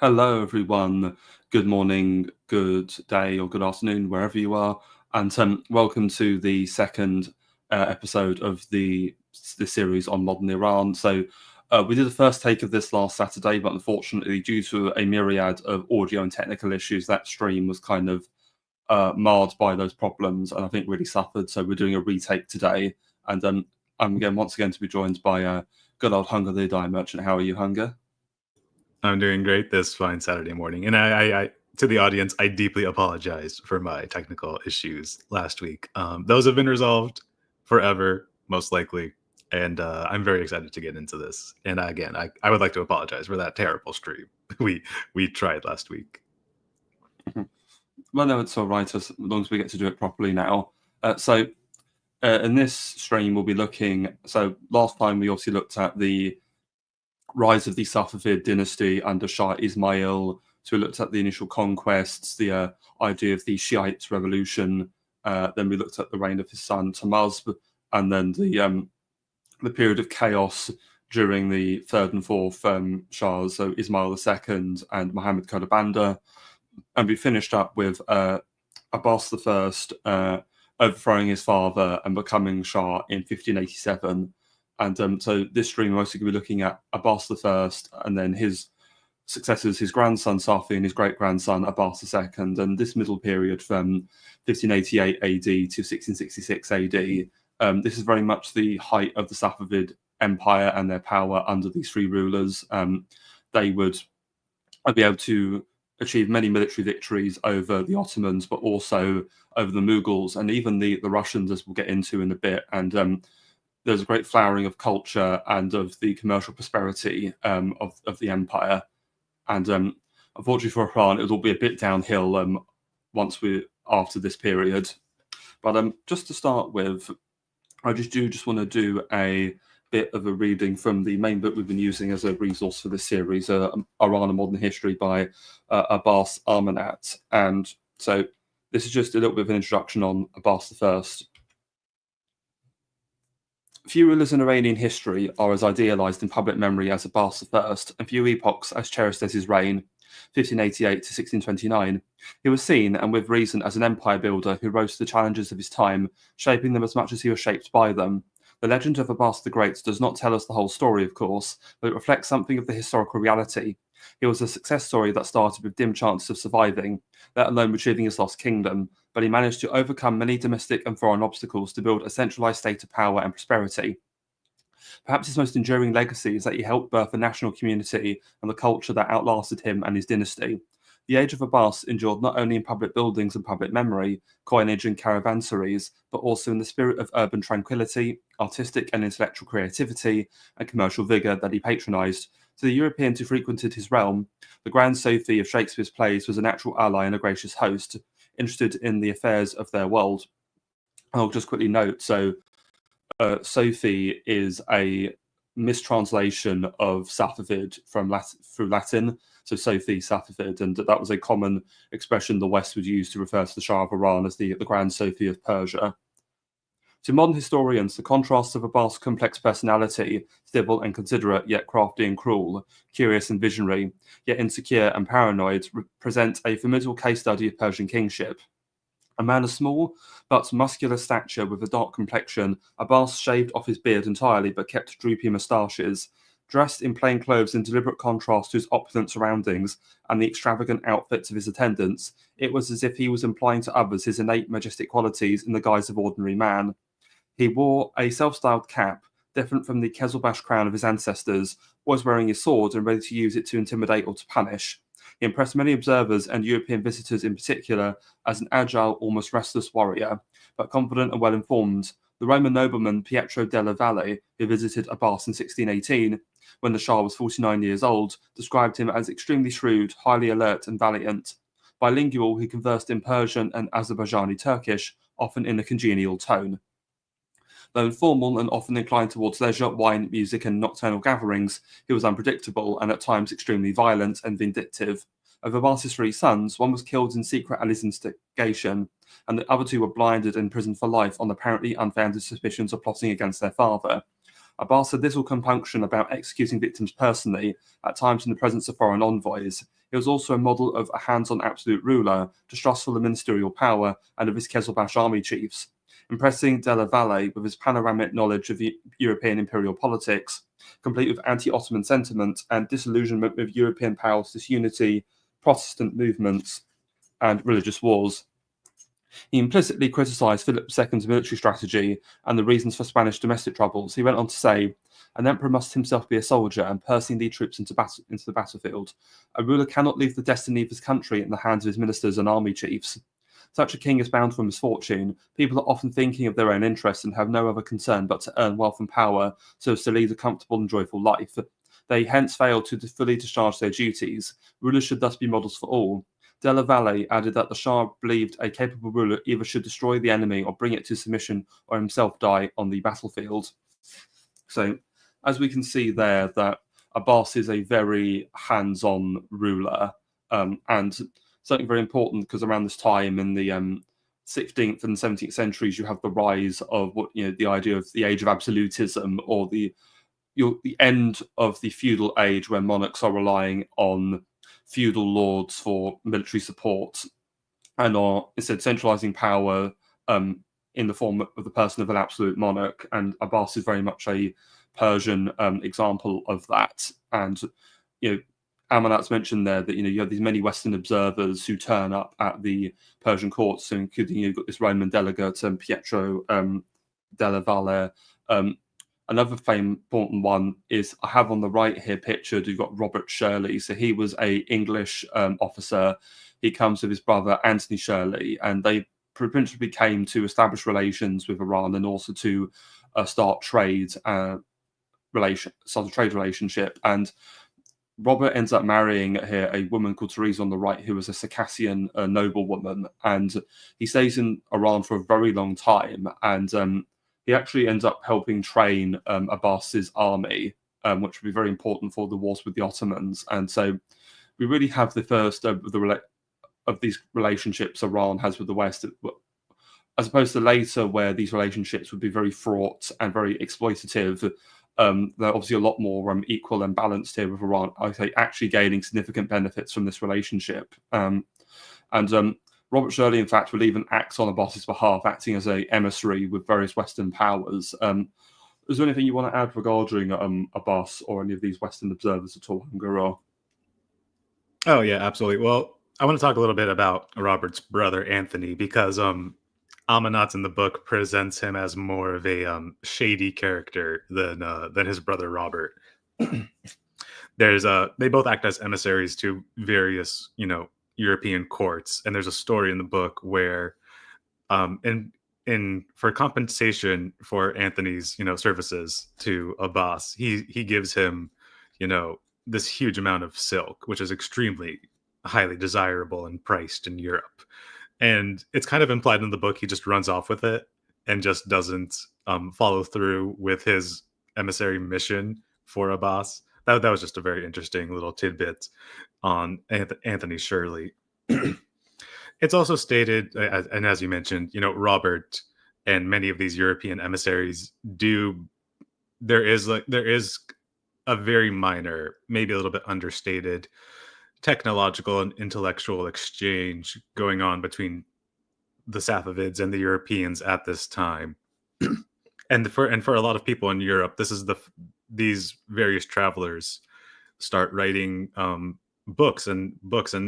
Hello, everyone. Good morning, good day, or good afternoon, wherever you are, and welcome to the second episode of the series on modern Iran. So, we did the first take of this last Saturday, but unfortunately, due to a myriad of audio and technical issues, that stream was kind of marred by those problems, and I think really suffered. So, we're doing a retake today, and I'm once again to be joined by good old Hunger the Dye Merchant. How are you, Hunger? I'm doing great this fine Saturday morning. And I to the audience, I deeply apologize for my technical issues last week. Those have been resolved forever, most likely. And I'm very excited to get into this. And again, I would like to apologize for that terrible stream we tried last week. Well, no, it's all right as long as we get to do it properly now. In this stream, we'll be looking. So last time we obviously looked at the rise of the Safavid dynasty under Shah Ismail. So we looked at the initial conquests, the idea of the Shiite revolution. Then we looked at the reign of his son Tahmasp, and then the period of chaos during the third and fourth Shahs, so Ismail II and Muhammad Khorabanda. And we finished up with Abbas I overthrowing his father and becoming Shah in 1587. And so this stream we're mostly going to be looking at Abbas I and then his successors, his grandson Safi and his great-grandson Abbas II. And this middle period from 1588 AD to 1666 AD, this is very much the height of the Safavid Empire and their power under these three rulers. They would be able to achieve many military victories over the Ottomans, but also over the Mughals and even the Russians, as we'll get into in a bit. And there's a great flowering of culture and of the commercial prosperity of the empire. And unfortunately for Iran, it will be a bit downhill after this period. But just to start with, I just want to do a bit of a reading from the main book we've been using as a resource for this series, Iran and Modern History by Abbas Armanat. And so this is just a little bit of an introduction on Abbas I. Few rulers in Iranian history are as idealized in public memory as Abbas I, and few epochs as cherished as his reign, 1588 to 1629. He was seen, and with reason, as an empire builder who rose to the challenges of his time, shaping them as much as he was shaped by them. The legend of Abbas the Great does not tell us the whole story, of course, but it reflects something of the historical reality. He was a success story that started with dim chances of surviving, let alone retrieving his lost kingdom, but he managed to overcome many domestic and foreign obstacles to build a centralized state of power and prosperity. Perhaps his most enduring legacy is that he helped birth a national community and the culture that outlasted him and his dynasty. The age of Abbas endured not only in public buildings and public memory, coinage and caravansaries, but also in the spirit of urban tranquility, artistic and intellectual creativity, and commercial vigour that he patronised. To the Europeans who frequented his realm, the Grand Sophie of Shakespeare's plays was a natural ally and a gracious host, interested in the affairs of their world. I'll just quickly note, so Sophie is a mistranslation of Safavid through Latin, so Sophie, Safavid, and that was a common expression the West would use to refer to the Shah of Iran as the Grand Sophie of Persia. To modern historians, the contrasts of Abbas' complex personality, civil and considerate, yet crafty and cruel, curious and visionary, yet insecure and paranoid, present a formidable case study of Persian kingship. A man of small but muscular stature with a dark complexion, Abbas shaved off his beard entirely but kept droopy moustaches. Dressed in plain clothes in deliberate contrast to his opulent surroundings and the extravagant outfits of his attendants, it was as if he was implying to others his innate majestic qualities in the guise of ordinary man. He wore a self-styled cap, different from the Kezelbash crown of his ancestors, always wearing his sword and ready to use it to intimidate or to punish. He impressed many observers and European visitors in particular as an agile, almost restless warrior, but confident and well-informed. The Roman nobleman Pietro della Valle, who visited Abbas in 1618, when the Shah was 49 years old, described him as extremely shrewd, highly alert and valiant. Bilingual, he conversed in Persian and Azerbaijani Turkish, often in a congenial tone. Though informal and often inclined towards leisure, wine, music, and nocturnal gatherings, he was unpredictable and at times extremely violent and vindictive. Of Abbas's three sons, one was killed in secret at his instigation, and the other two were blinded and imprisoned for life on apparently unfounded suspicions of plotting against their father. Abbas had little compunction about executing victims personally, at times in the presence of foreign envoys. He was also a model of a hands-on absolute ruler, distrustful of ministerial power and of his Kezelbash army chiefs. Impressing Della Valle with his panoramic knowledge of European imperial politics, complete with anti-Ottoman sentiment and disillusionment with European powers' disunity, Protestant movements, and religious wars. He implicitly criticised Philip II's military strategy and the reasons for Spanish domestic troubles. He went on to say, "An emperor must himself be a soldier and personally lead troops into the battlefield. A ruler cannot leave the destiny of his country in the hands of his ministers and army chiefs. Such a king is bound for misfortune. People are often thinking of their own interests and have no other concern but to earn wealth and power so as to lead a comfortable and joyful life. They hence fail to fully discharge their duties. Rulers should thus be models for all." Della Valle added that the Shah believed a capable ruler either should destroy the enemy or bring it to submission or himself die on the battlefield. So, as we can see there, that Abbas is a very hands-on ruler, and something very important because around this time in the 16th and 17th centuries, you have the rise of the idea of the age of absolutism, or the end of the feudal age where monarchs are relying on feudal lords for military support and are instead centralizing power in the form of the person of an absolute monarch. And Abbas is very much a Persian example of that. And Amanat's mentioned there that you have these many Western observers who turn up at the Persian court, so including you've got this Roman delegate, Pietro della Valle. Another important one is, I have on the right here pictured, you've got Robert Shirley. So he was a English officer. He comes with his brother Anthony Shirley, and they principally came to establish relations with Iran and also to start a trade relationship. And Robert ends up marrying here a woman called Teresa on the right, who was a Circassian noblewoman, and he stays in Iran for a very long time. And he actually ends up helping train Abbas's army, which would be very important for the wars with the Ottomans. And so we really have the first of these relationships Iran has with the West, as opposed to later where these relationships would be very fraught and very exploitative. They're obviously a lot more equal and balanced here with Iran, I say, actually gaining significant benefits from this relationship. Robert Shirley, in fact, will even act on Abbas's behalf, acting as an emissary with various Western powers. Is there anything you want to add regarding Abbas or any of these Western observers at all, Guru? Oh, yeah, absolutely. Well, I want to talk a little bit about Robert's brother, Anthony, because Amanat in the book presents him as more of a shady character than his brother Robert. They both act as emissaries to various, European courts, and there's a story in the book where for compensation for Anthony's services to Abbas, he gives him this huge amount of silk, which is extremely highly desirable and priced in Europe. And it's kind of implied in the book he just runs off with it and just doesn't follow through with his emissary mission for Abbas. That was just a very interesting little tidbit on Anthony Shirley. It's also stated, and as you mentioned, Robert and many of these European emissaries there is a very minor, maybe a little bit understated technological and intellectual exchange going on between the Safavids and the Europeans at this time. And for a lot of people in Europe, these various travelers start writing books and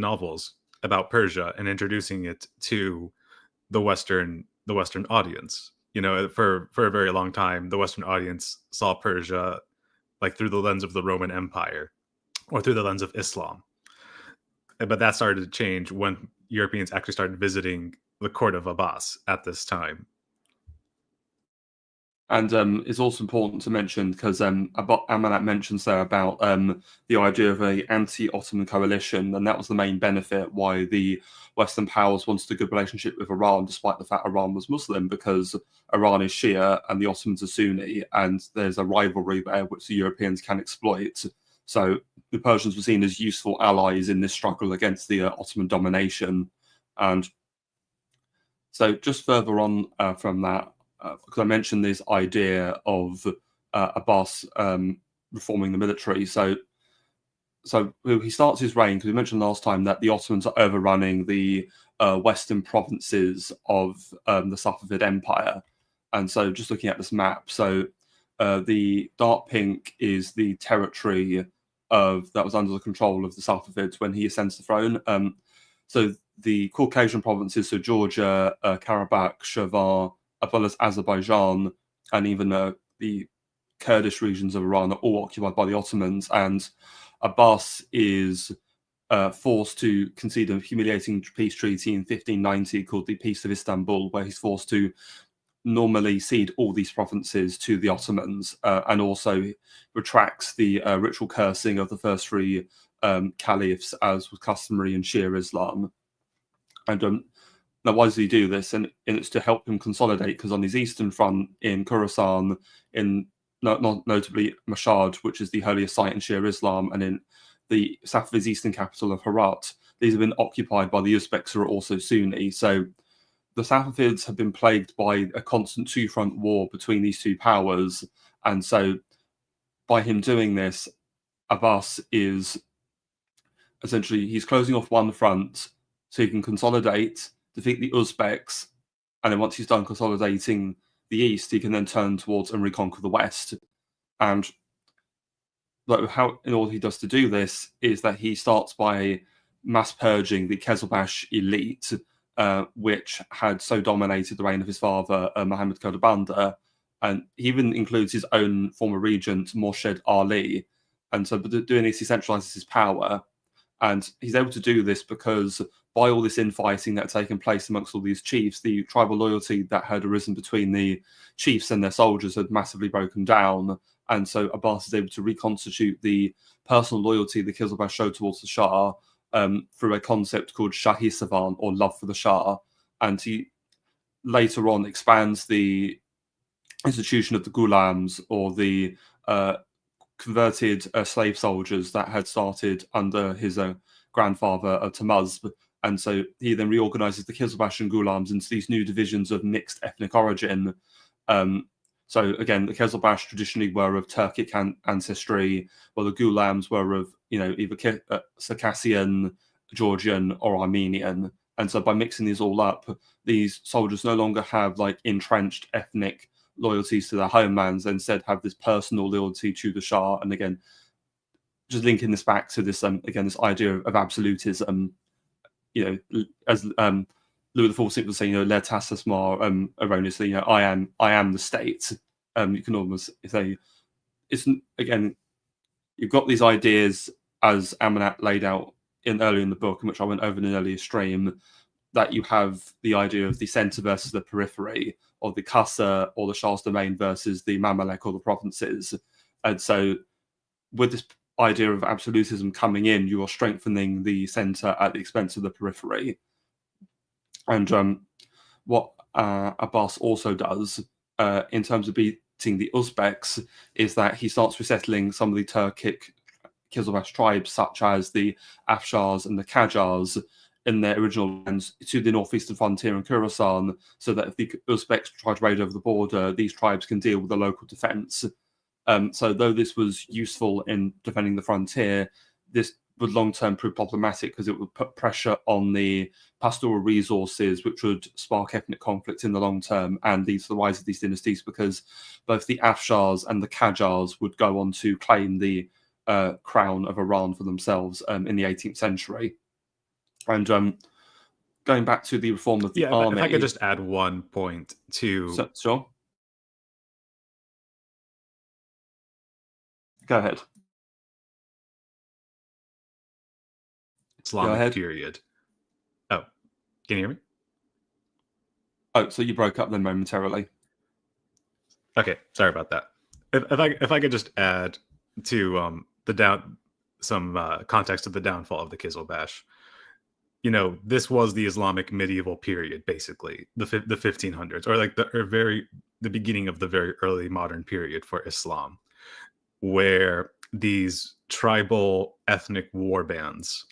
novels about Persia and introducing it to the Western audience. For a very long time, the Western audience saw Persia like through the lens of the Roman Empire or through the lens of Islam. But that started to change when Europeans actually started visiting the court of Abbas at this time. And it's also important to mention, because Amanat mentions there about the idea of an anti-Ottoman coalition, and that was the main benefit why the Western powers wanted a good relationship with Iran, despite the fact Iran was Muslim, because Iran is Shia and the Ottomans are Sunni, and there's a rivalry there which the Europeans can exploit. So the Persians were seen as useful allies in this struggle against the Ottoman domination. And so just further on from that, because I mentioned this idea of Abbas reforming the military. So he starts his reign, because we mentioned last time that the Ottomans are overrunning the western provinces of the Safavid Empire. And so just looking at this map, so the dark pink is the territory that was under the control of the Safavids when he ascends the throne. So the Caucasian provinces, so Georgia, Karabakh, Shirvan, as well as Azerbaijan, and even the Kurdish regions of Iran, are all occupied by the Ottomans. And Abbas is forced to concede a humiliating peace treaty in 1590 called the Peace of Istanbul, where he's forced to normally cede all these provinces to the Ottomans, and also retracts the ritual cursing of the first three caliphs, as was customary in Shia Islam. And now, why does he do this? And it's to help him consolidate, because on his eastern front in Khorasan, notably Mashhad, which is the holiest site in Shia Islam, and in the Safavid's eastern capital of Herat, these have been occupied by the Uzbeks, who are also Sunni. So the Safavids have been plagued by a constant two-front war between these two powers. And so by him doing this, Abbas is essentially, he's closing off one front so he can consolidate, defeat the Uzbeks, and then once he's done consolidating the east, he can then turn towards and reconquer the west. And in order he does to do this is that he starts by mass purging the Qezilbash elite, which had so dominated the reign of his father, Muhammad Kodabanda, and he even includes his own former regent, Morshed Ali. And so by doing this, he centralizes his power. And he's able to do this because by all this infighting that had taken place amongst all these chiefs, the tribal loyalty that had arisen between the chiefs and their soldiers had massively broken down. And so Abbas is able to reconstitute the personal loyalty the Qizilbash showed towards the Shah through a concept called Shahi Savan, or love for the Shah. And he later on expands the institution of the Gulams, or the converted slave soldiers that had started under his grandfather Tamuz. And so he then reorganizes the Qizilbash and Gulams into these new divisions of mixed ethnic origin. So again, the Qizilbash traditionally were of Turkic ancestry, while the Gulams were of, either Circassian, Georgian, or Armenian. And so by mixing these all up, these soldiers no longer have like entrenched ethnic loyalties to their homelands, and instead have this personal loyalty to the Shah. And again, just linking this back to this this idea of absolutism, as Louis XIV was saying, "L'état c'est moi," erroneously, I am the state. You can almost say it's, again, you've got these ideas as Amanat laid out earlier in the book, in which I went over in an earlier stream, that you have the idea of the center versus the periphery, or the Qasr or the Shah's domain versus the Mamluk or the provinces. And so with this idea of absolutism coming in, you are strengthening the center at the expense of the periphery. And what Abbas also does in terms of beating the Uzbeks is that he starts resettling some of the Turkic Qizilbash tribes, such as the Afshars and the Qajars, in their original lands to the northeastern frontier in Khorasan, so that if the Uzbeks try to raid over the border, these tribes can deal with the local defense. So though this was useful in defending the frontier, this would long-term prove problematic, because it would put pressure on the pastoral resources, which would spark ethnic conflict in the long term and lead to the rise of these dynasties, because both the Afshars and the Qajars would go on to claim the crown of Iran for themselves in the 18th century. And going back to the reform of the army... If I could just add one point to... Sure. Go ahead. Islamic period. Oh, can you hear me? Oh, so you broke up then momentarily. Okay, sorry about that. If I could just add to some context of the downfall of the Qizilbash. This was the Islamic medieval period, basically the 1500s, or like the beginning of the very early modern period for Islam, where these tribal ethnic war bands,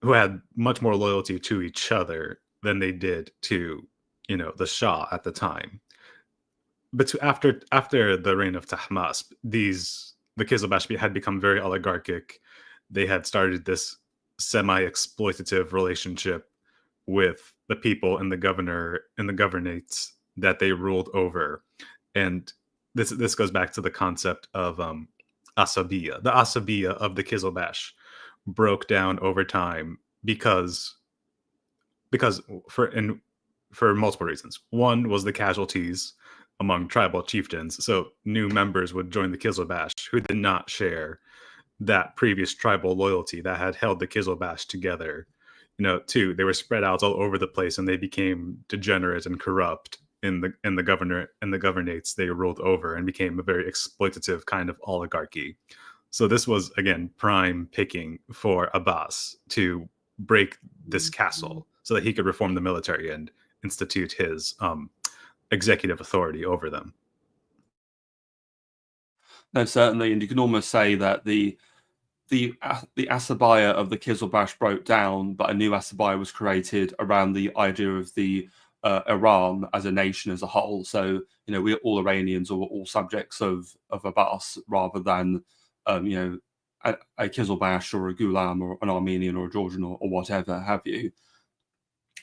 who had much more loyalty to each other than they did to, the Shah at the time, but after the reign of Tahmasp, the Kizilbash had become very oligarchic. They had started this semi-exploitative relationship with the people and the governor and the governates that they ruled over, and this goes back to the concept of asabiya. The asabiya of the Kizilbash broke down over time because for multiple reasons. One was the casualties among tribal chieftains. So new members would join the Kizilbash who did not share that previous tribal loyalty that had held the Kizilbash together. Two, they were spread out all over the place and they became degenerate and corrupt in the governor and the governates they ruled over, and became a very exploitative kind of oligarchy. So this was, again, prime picking for Abbas to break this castle so that he could reform the military and institute his executive authority over them. No, certainly, and you can almost say that the Asabaya of the Kizilbash broke down, but a new Asabaya was created around the idea of the Iran as a nation as a whole. So, we're all Iranians, or all subjects of Abbas, rather than a Kizilbash or a Gulam or an Armenian or a Georgian or whatever have you.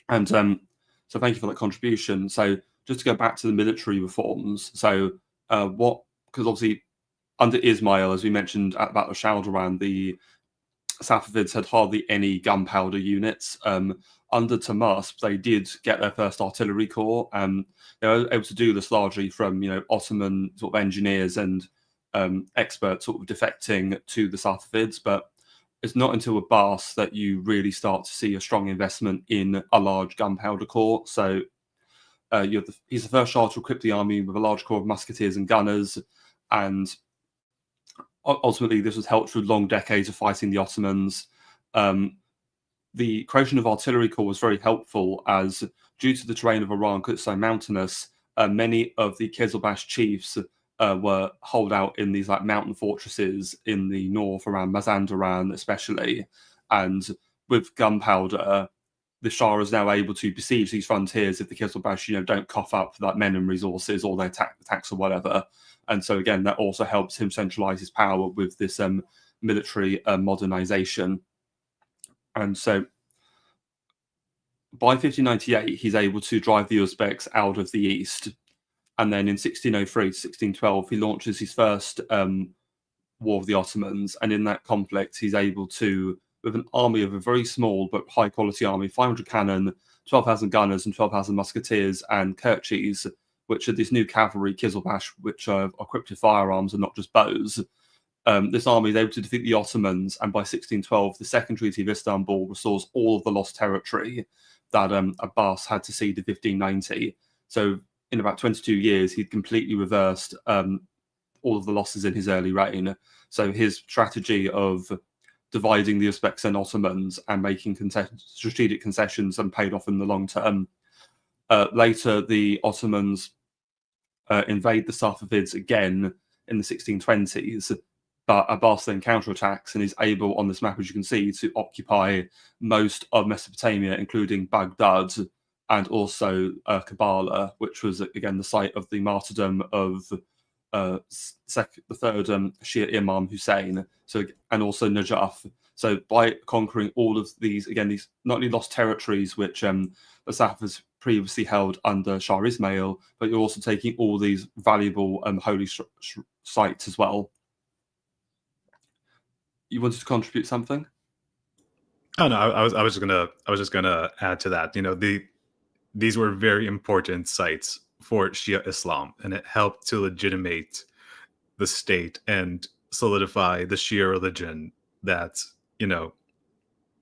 And so thank you for that contribution. So just to go back to the military reforms. So because obviously under Ismail, as we mentioned at Battle of Shaldoran, the Safavids had hardly any gunpowder units. Under Tahmasp, they did get their first artillery corps. They were able to do this largely from Ottoman sort of engineers and experts sort of defecting to the Safavids. But it's not until Abbas that you really start to see a strong investment in a large gunpowder corps. So he's the first Shah to equip the army with a large corps of musketeers and gunners, and ultimately this was helped through long decades of fighting the Ottomans. The creation of artillery corps was very helpful, as due to the terrain of Iran, because it's so mountainous, many of the Kizilbash chiefs were holed out in these mountain fortresses in the north around Mazandaran especially. And with gunpowder, the Shah is now able to besiege these frontiers if the Kizilbash don't cough up men and resources, or they attack the tax or whatever. And so again, that also helps him centralize his power with this military modernization. And so by 1598, he's able to drive the Uzbeks out of the east. And then in 1603 to 1612, he launches his first war of the Ottomans. And in that conflict, he's able to, with an army of a very small but high-quality army, 500 cannon, 12,000 gunners, and 12,000 musketeers, and Kerchis, which are these new cavalry Kizilbash, which are equipped with firearms and not just bows. This army is able to defeat the Ottomans, and by 1612, the Second Treaty of Istanbul restores all of the lost territory that Abbas had to cede in 1590. So in about 22 years, he'd completely reversed all of the losses in his early reign. So his strategy of dividing the Uzbeks and Ottomans and making strategic concessions and paid off in the long term. Later, the Ottomans invade the Safavids again in the 1620s, but Abbas then counterattacks and is able, on this map, as you can see, to occupy most of Mesopotamia, including Baghdad and also Kabbalah, which was, again, the site of the martyrdom of the third Shia Imam Hussein, and also Najaf. So by conquering all of these, again, these not only lost territories, which the Safavids previously held under Shah Ismail, but you're also taking all these valuable holy sites as well. You wanted to contribute something? Oh no, I was just gonna add to that. These were very important sites for Shia Islam, and it helped to legitimate the state and solidify the Shia religion that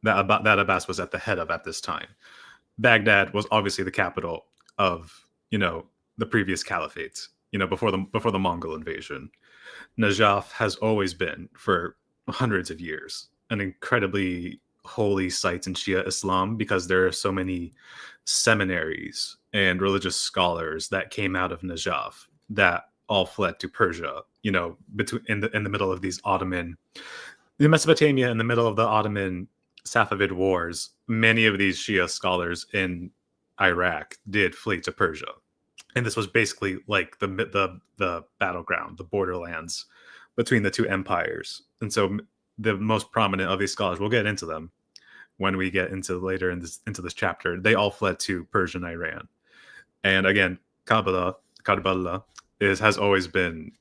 Abbas was at the head of at this time. Baghdad was obviously the capital of the previous caliphates, before the Mongol invasion. Najaf has always been, for hundreds of years, an incredibly holy site in Shia Islam, because there are so many seminaries and religious scholars that came out of Najaf that all fled to Persia, in the middle of these the Mesopotamia, in the middle of the Ottoman Safavid wars. Many of these Shia scholars in Iraq did flee to Persia. and this was basically like the battleground, the borderlands between the two empires. And so the most prominent of these scholars, we'll get into them when we get into later into this chapter, they all fled to Persian Iran. And again, Karbala has always been,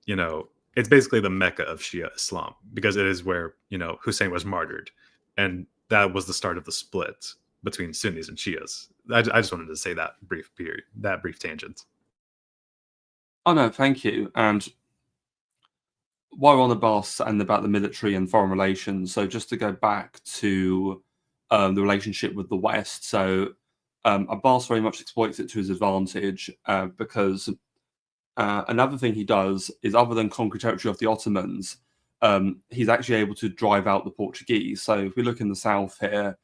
it's basically the Mecca of Shia Islam, because it is where, Hussein was martyred. And that was the start of the split between Sunnis and Shias. I just wanted to say that brief tangent. Oh no, thank you. And while we're on Abbas and about the military and foreign relations, so just to go back to the relationship with the West, so Abbas very much exploits it to his advantage because another thing he does is, other than conquer territory of the Ottomans, he's actually able to drive out the Portuguese. So if we look in the south here,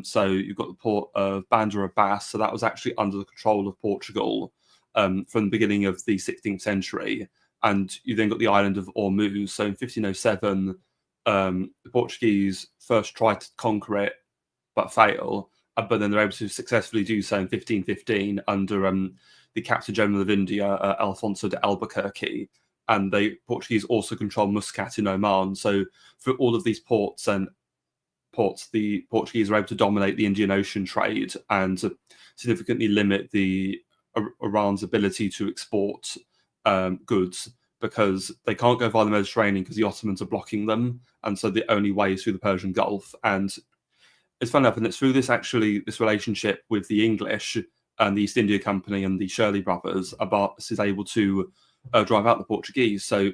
so you've got the port of Bandar Abbas, so that was actually under the control of Portugal from the beginning of the 16th century. And you then got the island of Ormuz. So in 1507, the Portuguese first tried to conquer it, but fail. But then they're able to successfully do so in 1515 under the Captain General of India, Alfonso de Albuquerque. And the Portuguese also control Muscat in Oman. So for all of these ports, the Portuguese are able to dominate the Indian Ocean trade and significantly limit Iran's ability to export goods, because they can't go via the Mediterranean because the Ottomans are blocking them, and so the only way is through the Persian Gulf. And it's fun enough, and it's through this relationship with the English and the East India Company and the Shirley brothers, Abbas is able to drive out the Portuguese. So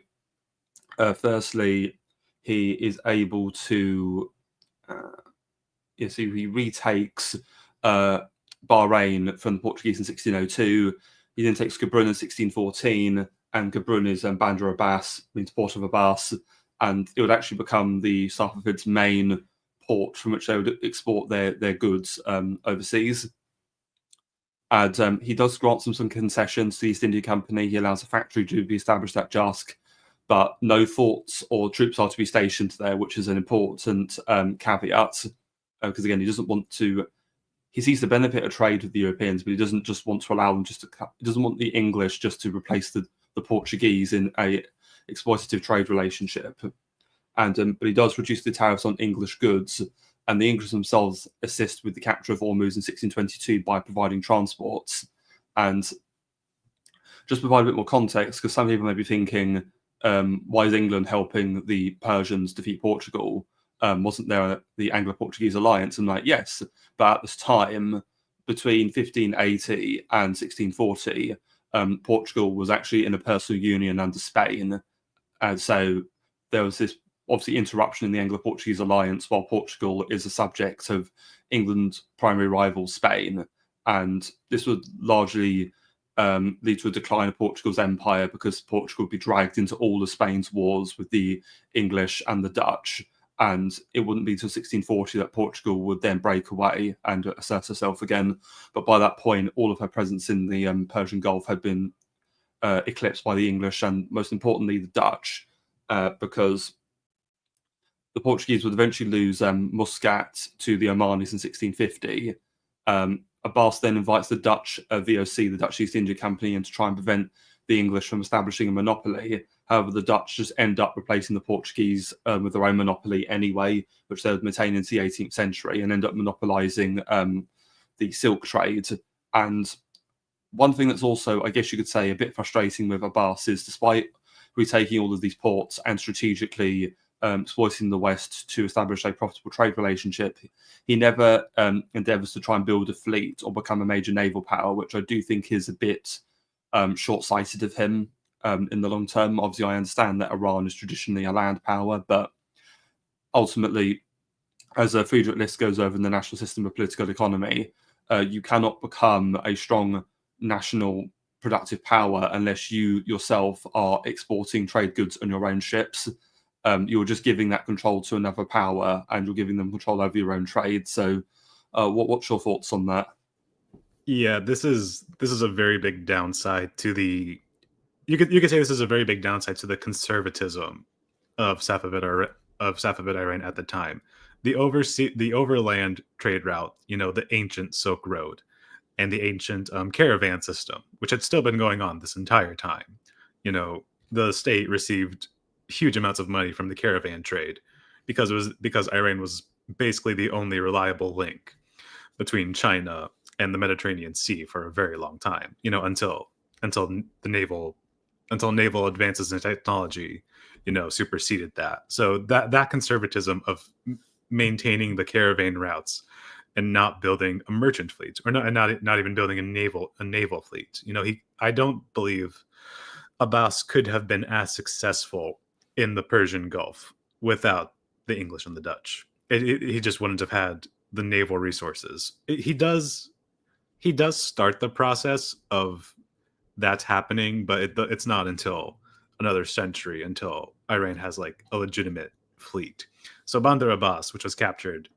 firstly, he is able to so he retakes Bahrain from the Portuguese in 1602. He then takes Gabrun in 1614, and Gabrun is Bandar Abbas, means port of Abbas, and it would actually become the Safavids' main port from which they would export their goods overseas. And he does grant them some concessions to the East India Company. He allows a factory to be established at Jask, but no forts or troops are to be stationed there, which is an important caveat, because again, he doesn't want to. He sees the benefit of trade with the Europeans, but he doesn't just want to allow them he doesn't want the English just to replace the Portuguese in a exploitative trade relationship. And but he does reduce the tariffs on English goods, and the English themselves assist with the capture of Ormuz in 1622 by providing transports. And just provide a bit more context, because some people may be thinking, why is England helping the Persians defeat Portugal? Wasn't there the Anglo-Portuguese alliance? And like, yes, but at this time, between 1580 and 1640, Portugal was actually in a personal union under Spain. And so there was this obviously interruption in the Anglo-Portuguese alliance, while Portugal is a subject of England's primary rival, Spain. And this would largely lead to a decline of Portugal's empire, because Portugal would be dragged into all of Spain's wars with the English and the Dutch. And it wouldn't be until 1640 that Portugal would then break away and assert herself again. But by that point, all of her presence in the Persian Gulf had been eclipsed by the English and, most importantly, the Dutch, because the Portuguese would eventually lose Muscat to the Omanis in 1650. Abbas then invites the Dutch VOC, the Dutch East India Company, in to try and prevent the English from establishing a monopoly. However, the Dutch just end up replacing the Portuguese with their own monopoly anyway, which they would maintain into the 18th century, and end up monopolizing the silk trade. And one thing that's also, I guess you could say, a bit frustrating with Abbas is, despite retaking all of these ports and strategically exploiting the West to establish a profitable trade relationship, he never endeavors to try and build a fleet or become a major naval power, which I do think is a bit short-sighted of him in the long term. Obviously, I understand that Iran is traditionally a land power, but ultimately, as Friedrich List goes over in the National System of Political Economy, you cannot become a strong national productive power unless you yourself are exporting trade goods on your own ships. You're just giving that control to another power, and you're giving them control over your own trade. So what's your thoughts on that? Yeah, this is a very big downside to the. You could say this is a very big downside to the conservatism of Safavid Iran at the time. The overland trade route, the ancient Silk Road, and the ancient caravan system, which had still been going on this entire time. You know, the state received huge amounts of money from the caravan trade because Iran was basically the only reliable link between China and the Mediterranean Sea for a very long time. You know, until the naval advances in technology, you know, superseded that. So that conservatism of maintaining the caravan routes and not building a merchant fleet, or not even building a naval fleet. You know, I don't believe Abbas could have been as successful in the Persian Gulf without the English and the Dutch. He just wouldn't have had the naval resources. He does start the process of that's happening, but it's not until another century until Iran has like a legitimate fleet. So Bandar Abbas, which was captured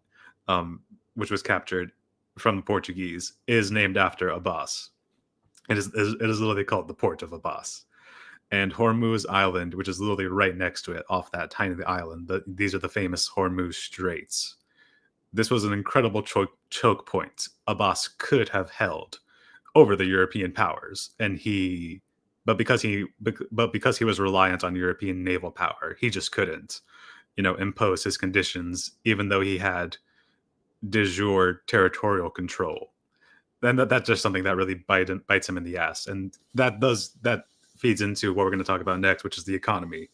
from the Portuguese, is named after Abbas. It is literally called the Port of Abbas. And Hormuz Island, which is literally right next to it, off that tiny island. These are the famous Hormuz Straits. This was an incredible choke point Abbas could have held over the European powers, but because he was reliant on European naval power, he just couldn't, you know, impose his conditions, even though he had de jure territorial control. Then that's just something that really bites him in the ass, and that feeds into what we're going to talk about next, which is the economy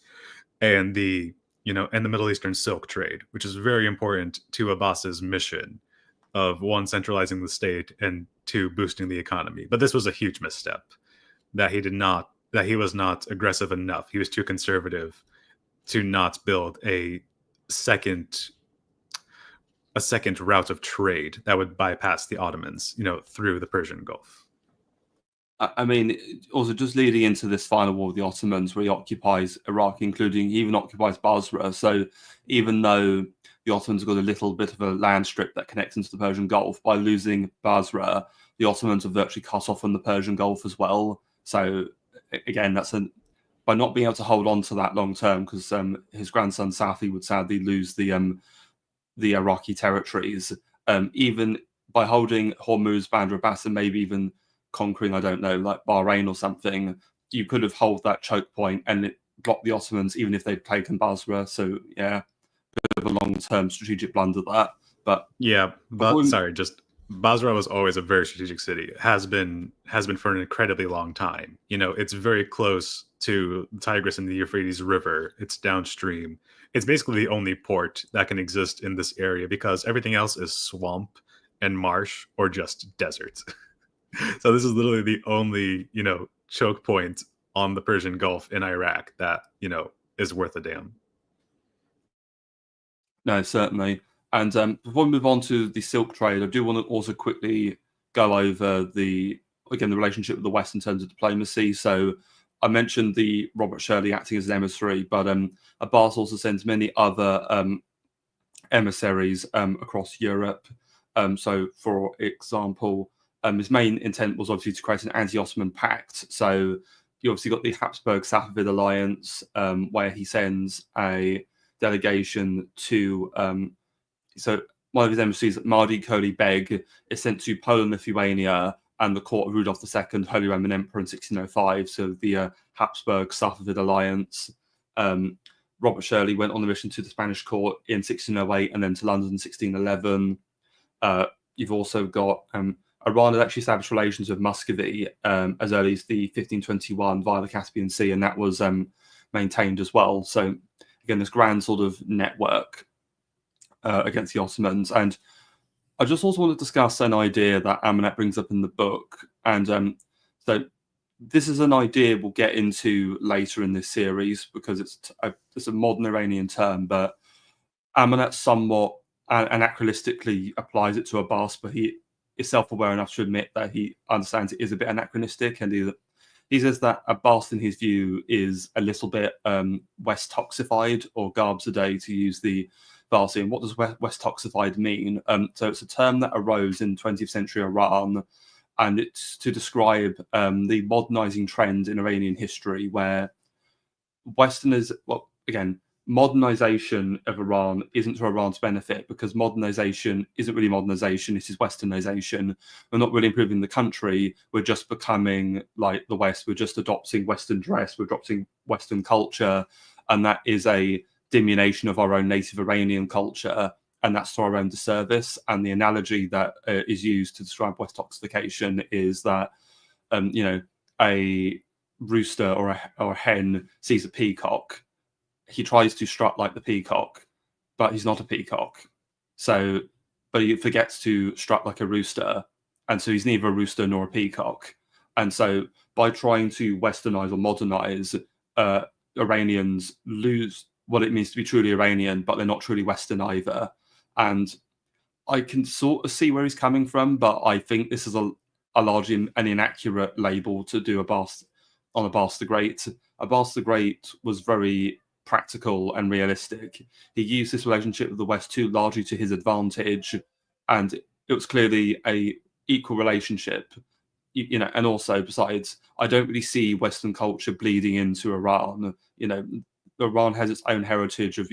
and the Middle Eastern silk trade, which is very important to Abbas's mission of one, centralizing the state, and two, boosting the economy. But this was a huge misstep that he was not aggressive enough. He was too conservative to not build a second route of trade that would bypass the Ottomans, you know, through the Persian Gulf. I mean, also just leading into this final war with the Ottomans, where he occupies Iraq, including he even occupies Basra. So even though the Ottomans have got a little bit of a land strip that connects into the Persian Gulf, by losing Basra, the Ottomans are virtually cut off from the Persian Gulf as well. So again, by not being able to hold on to that long term, because his grandson Safi would sadly lose the Iraqi territories. Even by holding Hormuz, Bandar Abbas, and maybe even conquering, I don't know, like Bahrain or something, you could have held that choke point and it blocked the Ottomans, even if they'd taken Basra. So yeah, bit of a long-term strategic blunder that. But yeah, just Basra was always a very strategic city. It has been for an incredibly long time. You know, it's very close to the Tigris and the Euphrates River. It's downstream. It's basically the only port that can exist in this area because everything else is swamp and marsh or just desert. So this is literally the only, you know, choke point on the Persian Gulf in Iraq that, you know, is worth a damn. No, certainly. And before we move on to the silk trade, I do want to also quickly go over the relationship with the West in terms of diplomacy. So I mentioned the Robert Shirley acting as an emissary, but Abbas also sends many other emissaries across Europe. So, for example, his main intent was obviously to create an anti-Ottoman pact. So you obviously got the Habsburg-Safavid alliance, where he sends a delegation to. So one of his emissaries, Mardi Koli Beg, is sent to Poland, Lithuania, and the court of Rudolf II, Holy Roman Emperor, in 1605. So the Habsburg-Safavid alliance. Robert Shirley went on the mission to the Spanish court in 1608 and then to London in 1611. You've also got Iran had actually established relations with Muscovy as early as the 1521 via the Caspian Sea, and that was maintained as well. So again, this grand sort of network against the Ottomans. And I just also want to discuss an idea that Amanet brings up in the book. And so this is an idea we'll get into later in this series because it's a modern Iranian term, but Amanet somewhat anachronistically applies it to Abbas, but he is self-aware enough to admit that he understands it is a bit anachronistic, and he says that Abbas, in his view, is a little bit West-toxified, or Garbs-a-day, to use the Farsi. And what does West-toxified mean? So it's a term that arose in 20th century Iran, and it's to describe the modernizing trend in Iranian history, where Westerners, well, again, modernization of Iran isn't to Iran's benefit, because modernization isn't really modernization, it is westernization. We're not really improving the country, we're just becoming like the West, we're just adopting Western dress, we're adopting Western culture, and that is a diminution of our own native Iranian culture, and that's to our own disservice. And the analogy that is used to describe West-toxification is that, a rooster or a hen sees a peacock, he tries to strut like the peacock, but he's not a peacock. So, but he forgets to strut like a rooster, and so he's neither a rooster nor a peacock. And so, by trying to westernize or modernize, Iranians lose what it means to be truly Iranian, but they're not truly Western either. And I can sort of see where he's coming from, but I think this is a largely an inaccurate label to do Abbas the Great. Abbas the Great was very practical and realistic. He used this relationship with the West largely to his advantage, and it was clearly a equal relationship. And also, besides, I don't really see Western culture bleeding into Iran. Iran has its own heritage of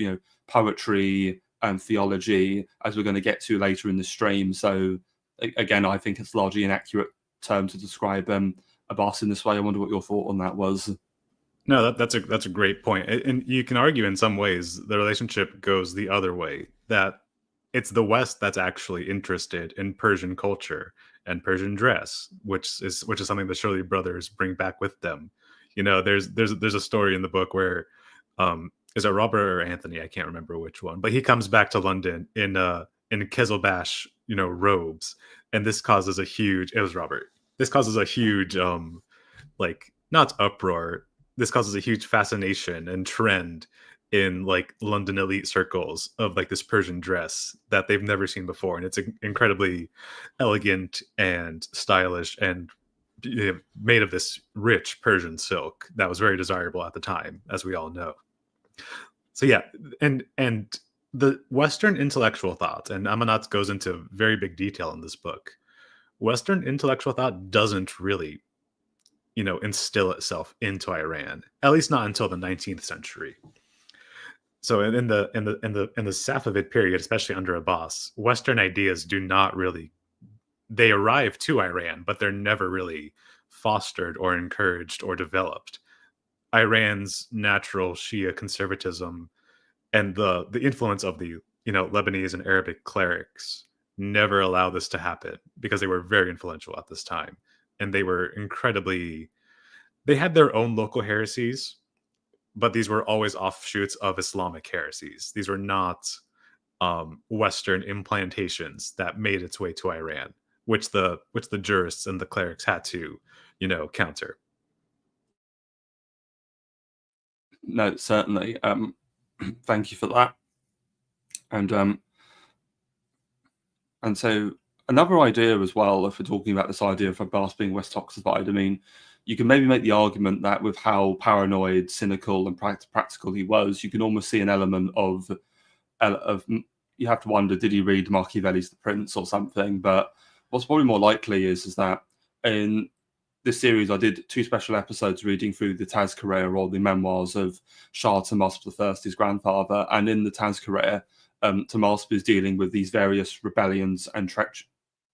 poetry and theology, as we're going to get to later in the stream. So again, I think it's largely an accurate term to describe Abbas in this way. I wonder what your thought on that was. No, that's a great point. And you can argue in some ways the relationship goes the other way, that it's the West that's actually interested in Persian culture and Persian dress, which is something the Shirley brothers bring back with them. There's a story in the book where is it Robert or Anthony? I can't remember which one, but he comes back to London in Kezelbash, robes, and this causes a huge. It was Robert. This causes a huge not uproar. This causes a huge fascination and trend in London elite circles of this Persian dress that they've never seen before, and it's incredibly elegant and stylish and made of this rich Persian silk that was very desirable at the time, as we all know. So yeah, and the Western intellectual thought, and Amanat goes into very big detail in this book. Western intellectual thought doesn't really instill itself into Iran, at least not until the 19th century. So in the Safavid period, especially under Abbas, Western ideas do not really, they arrive to Iran, but they're never really fostered or encouraged or developed. Iran's natural Shia conservatism and the influence of the Lebanese and Arabic clerics never allow this to happen, because they were very influential at this time. And they were they had their own local heresies, but these were always offshoots of Islamic heresies. These were not Western implantations that made its way to Iran, which the jurists and the clerics had to, counter. No, certainly. Thank you for that. And so another idea as well, if we're talking about this idea of Abbas being West-toxified, I mean, you can maybe make the argument that with how paranoid, cynical, and practical he was, you can almost see an element of you have to wonder, did he read Machiavelli's The Prince or something? But what's probably more likely is that in this series, I did 2 special episodes reading through the Tazkireh, or the memoirs of Shah Tahmasp I, his grandfather. And in the Tazkireh, Tahmasp is dealing with these various rebellions and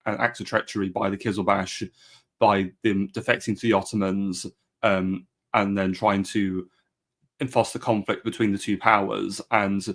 acts of treachery by the Kizilbash, by them defecting to the Ottomans, and then trying to foster conflict between the two powers. And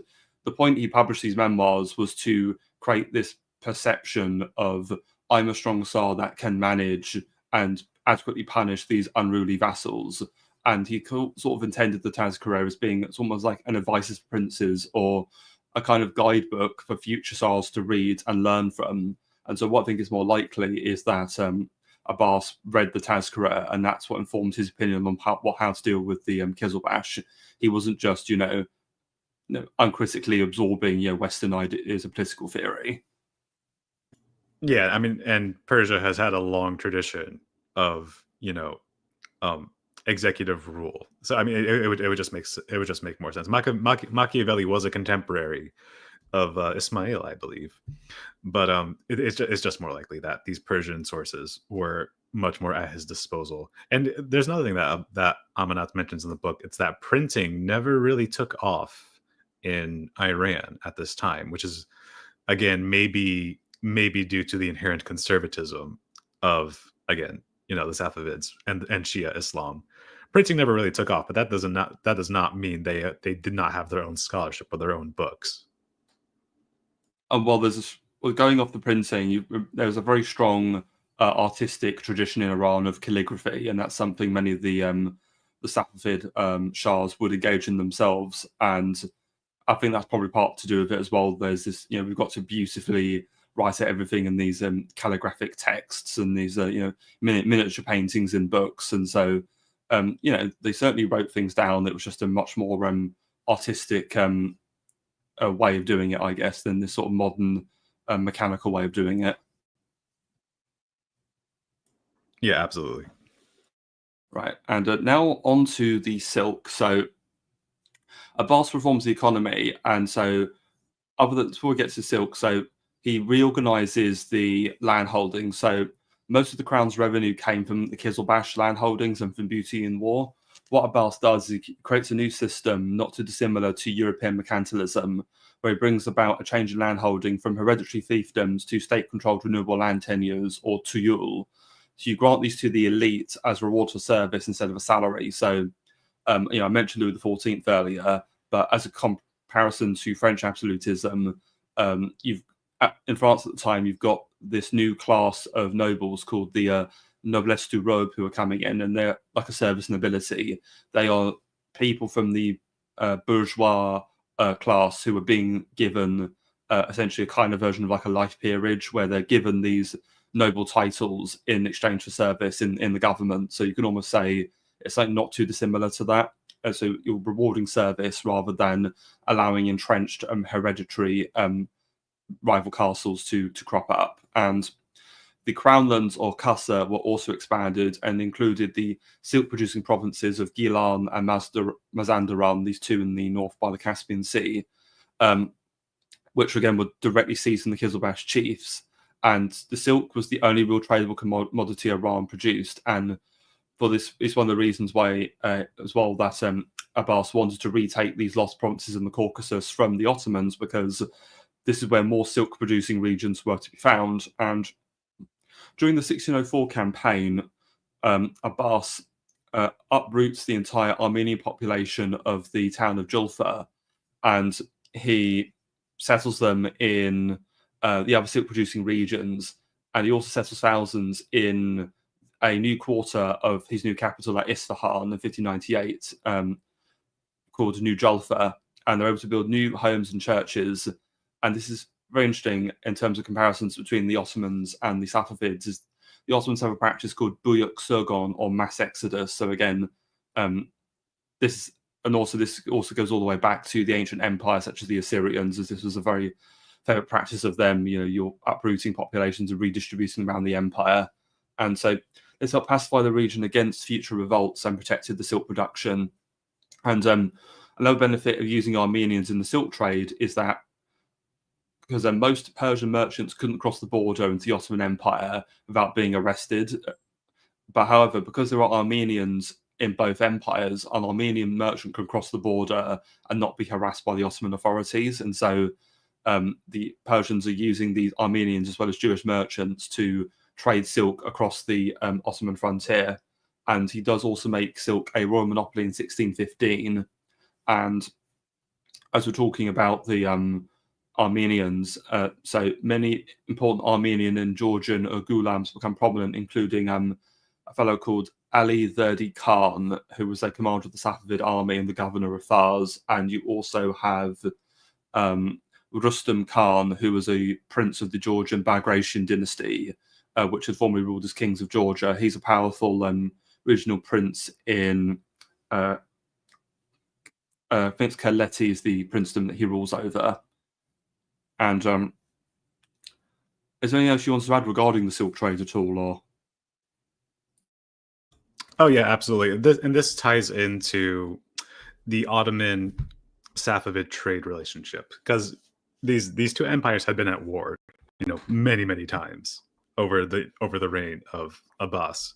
the point he published these memoirs was to create this perception of, I'm a strong Tsar that can manage and adequately punish these unruly vassals. And he sort of intended the Tazkireh as being, it's almost like an advice for princes, or a kind of guidebook for future Tsars to read and learn from. And so what I think is more likely is that Abbas read the Tazkireh, and that's what informed his opinion on how to deal with the Kizilbash. He wasn't just, uncritically absorbing Western ideas of political theory. Yeah, I mean, and Persia has had a long tradition of executive rule. So I mean, it would just make more sense. Machiavelli was a contemporary of Ismail, I believe, but it's just more likely that these Persian sources were much more at his disposal. And there's another thing that Amanat mentions in the book. It's that printing never really took off in Iran at this time, which is again maybe due to the inherent conservatism of, again, the Safavids and Shia Islam. Printing never really took off, but that does not mean they did not have their own scholarship or their own books. And while going off the printing, there's a very strong artistic tradition in Iran of calligraphy, and that's something many of the Safavid shahs would engage in themselves. And I think that's probably part to do with it as well. There's this, we've got to beautifully write out everything in these calligraphic texts and these, miniature paintings in books. And so, they certainly wrote things down. It was just a much more artistic way of doing it, I guess, than this sort of modern mechanical way of doing it. Yeah, absolutely. Right. And now on to the silk. So Abbas reforms the economy. And so before we get to silk, so he reorganizes the land holdings. So most of the crown's revenue came from the Kizilbash land holdings and from booty in war. What Abbas does is he creates a new system not too dissimilar to European mercantilism, where he brings about a change in land holding from hereditary fiefdoms to state-controlled renewable land tenures, or tuyul. So you grant these to the elite as reward for service instead of a salary. So, I mentioned Louis XIV earlier, but as a comparison to French absolutism, in France at the time, you've got this new class of nobles called the noblesse du robe who are coming in, and they're like a service nobility. They are people from the bourgeois class who are being given essentially a kind of version of like a life peerage, where they're given these noble titles in exchange for service in the government. So you can almost say it's like not too dissimilar to that. So you're rewarding service rather than allowing entrenched hereditary rival castles to crop up. And the crownlands, or Kasa, were also expanded and included the silk-producing provinces of Gilan and Mazandaran, these two in the north by the Caspian Sea, which again were directly seized from the Kizilbash chiefs. And the silk was the only real tradable commodity Iran produced. And for this, it's one of the reasons why, as well, that Abbas wanted to retake these lost provinces in the Caucasus from the Ottomans, because this is where more silk-producing regions were to be found. And during the 1604 campaign, Abbas uproots the entire Armenian population of the town of Julfa, and he settles them in the other silk-producing regions, and he also settles thousands in a new quarter of his new capital at Isfahan in 1598, called New Julfa, and they're able to build new homes and churches. And this is very interesting in terms of comparisons between the Ottomans and the Safavids. Is the Ottomans have a practice called buyuk surgon, or mass exodus. So again, this also goes all the way back to the ancient empires, such as the Assyrians, as this was a very favorite practice of them. You're uprooting populations and redistributing them around the empire. And so this helped pacify the region against future revolts and protected the silk production. And another benefit of using Armenians in the silk trade is that because most Persian merchants couldn't cross the border into the Ottoman Empire without being arrested. But however, because there are Armenians in both empires, an Armenian merchant could cross the border and not be harassed by the Ottoman authorities. And so the Persians are using these Armenians as well as Jewish merchants to trade silk across the Ottoman frontier. And he does also make silk a royal monopoly in 1615. And as we're talking about the Armenians, so many important Armenian and Georgian ghulams become prominent, including a fellow called Ali Zerdi Khan, who was a commander of the Safavid army and the governor of Fars. And you also have Rustam Khan, who was a prince of the Georgian Bagratian dynasty, which had formerly ruled as kings of Georgia. He's a powerful regional prince in, I think Kaleti is the princedom that he rules over. And is there anything else you want to add regarding the silk trade at all? Or? Oh yeah, absolutely. This ties into the Ottoman Safavid trade relationship, because these two empires had been at war, many times over the reign of Abbas,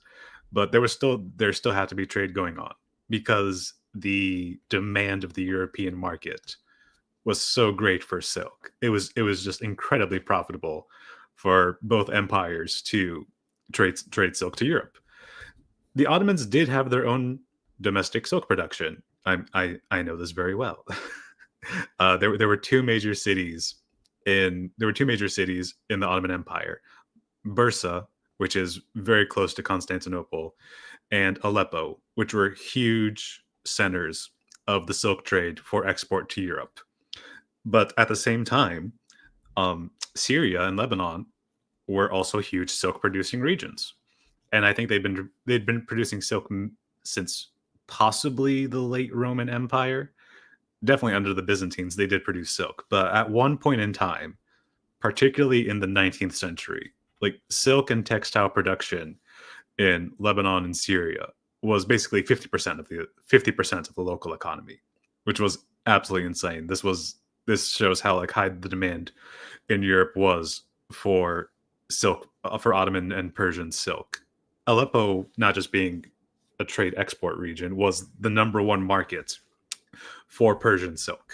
but there still had to be trade going on, because the demand of the European market was so great for silk. It was just incredibly profitable for both empires to trade silk to Europe. The Ottomans did have their own domestic silk production. I know this very well. There were two major cities in the Ottoman Empire: Bursa, which is very close to Constantinople, and Aleppo, which were huge centers of the silk trade for export to Europe. But at the same time, Syria and Lebanon were also huge silk producing regions, and I think they'd been producing silk since possibly the late Roman Empire. Definitely under the Byzantines, they did produce silk, but at one point in time, particularly in the 19th century, like silk and textile production in Lebanon and Syria was basically 50% of the local economy, which was absolutely insane. This shows how like high the demand in Europe was for silk, for Ottoman and Persian silk. Aleppo, not just being a trade export region, was the number one market for Persian silk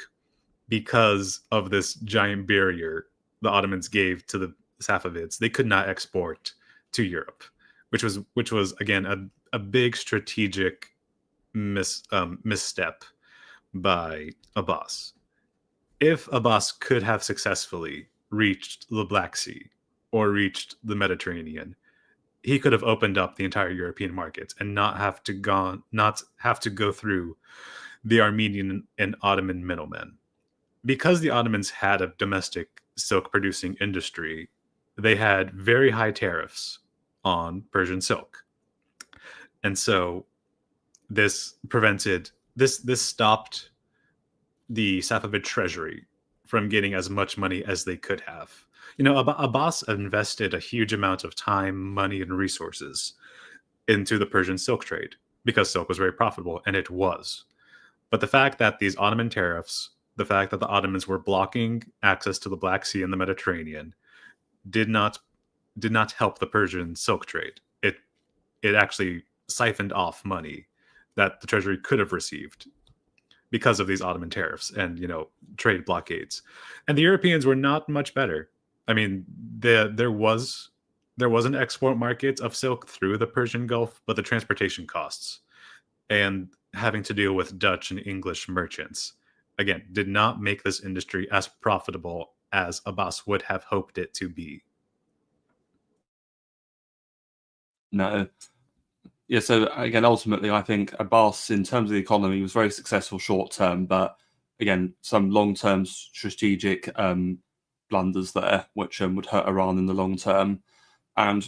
because of this giant barrier the Ottomans gave to the Safavids. They could not export to Europe, which was again a big strategic misstep by Abbas. If Abbas could have successfully reached the Black Sea or reached the Mediterranean, he could have opened up the entire European markets and not have to go through the Armenian and Ottoman middlemen. Because the Ottomans had a domestic silk producing industry, they had very high tariffs on Persian silk. And so this stopped the Safavid treasury from getting as much money as they could have. You know, Abbas invested a huge amount of time, money, and resources into the Persian silk trade because silk was very profitable, and it was. But the fact that these Ottoman tariffs, the fact that the Ottomans were blocking access to the Black Sea and the Mediterranean, did not help the Persian silk trade. It actually siphoned off money that the treasury could have received because of these Ottoman tariffs and, you know, trade blockades. And the Europeans were not much better. I mean, there was an export market of silk through the Persian Gulf, but the transportation costs and having to deal with Dutch and English merchants, again, did not make this industry as profitable as Abbas would have hoped it to be. No. Yeah, so again, ultimately, I think Abbas, in terms of the economy, was very successful short term, but again, some long-term strategic blunders there, which would hurt Iran in the long term. And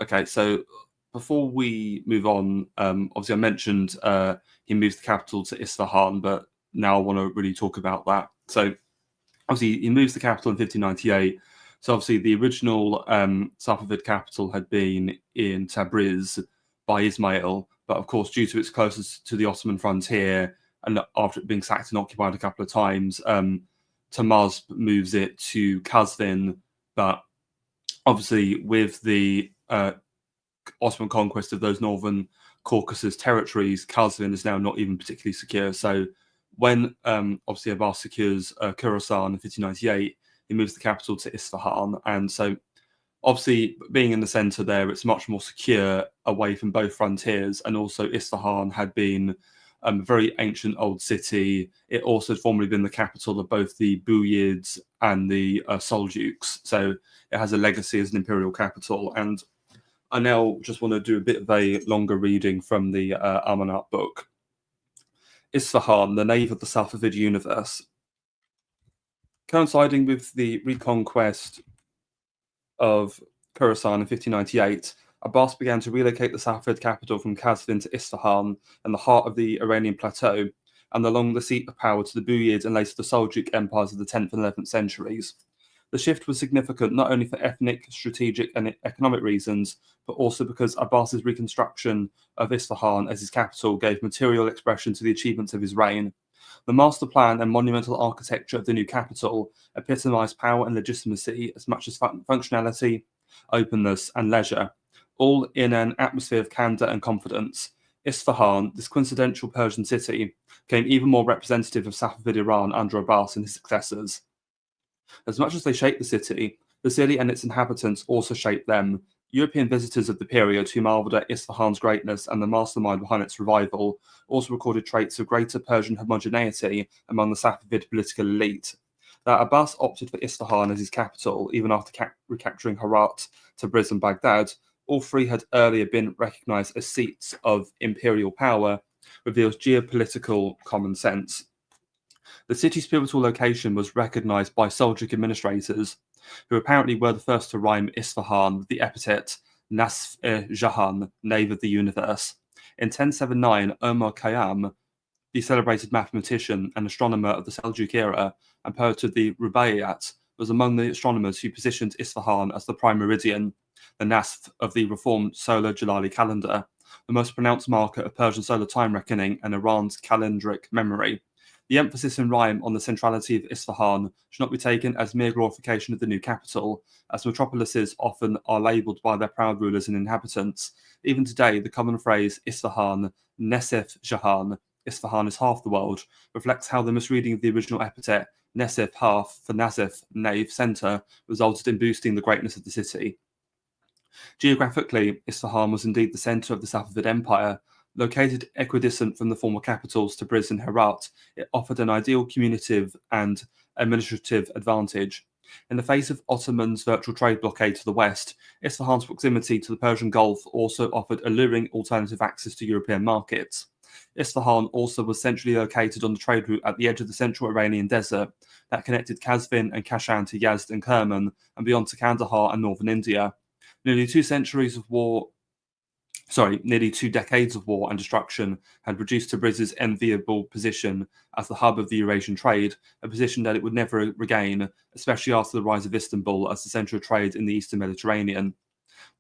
okay, so before we move on, obviously I mentioned he moved the capital to Isfahan, but now I want to really talk about that. So obviously he moves the capital in 1598. So obviously the original Safavid capital had been in Tabriz by Ismail, but of course due to its closeness to the Ottoman frontier and after it being sacked and occupied a couple of times, Tahmasp moves it to Qazvin. But obviously with the Ottoman conquest of those northern Caucasus territories, Qazvin is now not even particularly secure. So when obviously Abbas secures Khorasan in 1598, he moves the capital to Isfahan. And so obviously being in the center there, it's much more secure away from both frontiers. And also Isfahan had been a very ancient old city. It also had formerly been the capital of both the Buyids and the Seljuks. So it has a legacy as an imperial capital. And I now just want to do a bit of a longer reading from the Amanat book. Isfahan, the nave of the Safavid universe. Coinciding with the reconquest of Khorasan in 1598, Abbas began to relocate the Safavid capital from Qazvin to Isfahan in the heart of the Iranian plateau and along the seat of power to the Buyids and later the Seljuk empires of the 10th and 11th centuries. The shift was significant not only for ethnic, strategic, and economic reasons, but also because Abbas's reconstruction of Isfahan as his capital gave material expression to the achievements of his reign. The master plan and monumental architecture of the new capital epitomized power and legitimacy as much as functionality, openness, and leisure, all in an atmosphere of candor and confidence. Isfahan, this coincidental Persian city, became even more representative of Safavid Iran under Abbas and his successors. As much as they shaped the city and its inhabitants also shaped them. European visitors of the period who marvelled at Isfahan's greatness and the mastermind behind its revival also recorded traits of greater Persian homogeneity among the Safavid political elite. That Abbas opted for Isfahan as his capital, even after recapturing Herat, Tabriz, and Baghdad, all three had earlier been recognised as seats of imperial power, reveals geopolitical common sense. The city's pivotal location was recognised by Seljuk administrators, who apparently were the first to rhyme Isfahan with the epithet Nasf-e-Jahan, Knave of the Universe. In 1079, Omar Khayyam, the celebrated mathematician and astronomer of the Seljuk era and poet of the Rubaiyat, was among the astronomers who positioned Isfahan as the prime meridian, the Nasf of the reformed solar Jalali calendar, the most pronounced marker of Persian solar time reckoning and Iran's calendric memory. The emphasis in rhyme on the centrality of Isfahan should not be taken as mere glorification of the new capital, as metropolises often are labelled by their proud rulers and inhabitants. Even today, the common phrase Isfahan, Nesef Jahan, Isfahan is half the world, reflects how the misreading of the original epithet, Nesef half for Nazif, knave, centre, resulted in boosting the greatness of the city. Geographically, Isfahan was indeed the centre of the Safavid Empire. Located equidistant from the former capitals Tabriz and Herat, it offered an ideal communicative and administrative advantage. In the face of Ottoman's virtual trade blockade to the west, Isfahan's proximity to the Persian Gulf also offered alluring alternative access to European markets. Isfahan also was centrally located on the trade route at the edge of the central Iranian desert that connected Kazvin and Kashan to Yazd and Kerman and beyond to Kandahar and northern India. Nearly 2 decades of war and destruction had reduced Tabriz's enviable position as the hub of the Eurasian trade, a position that it would never regain, especially after the rise of Istanbul as the centre of trade in the eastern Mediterranean.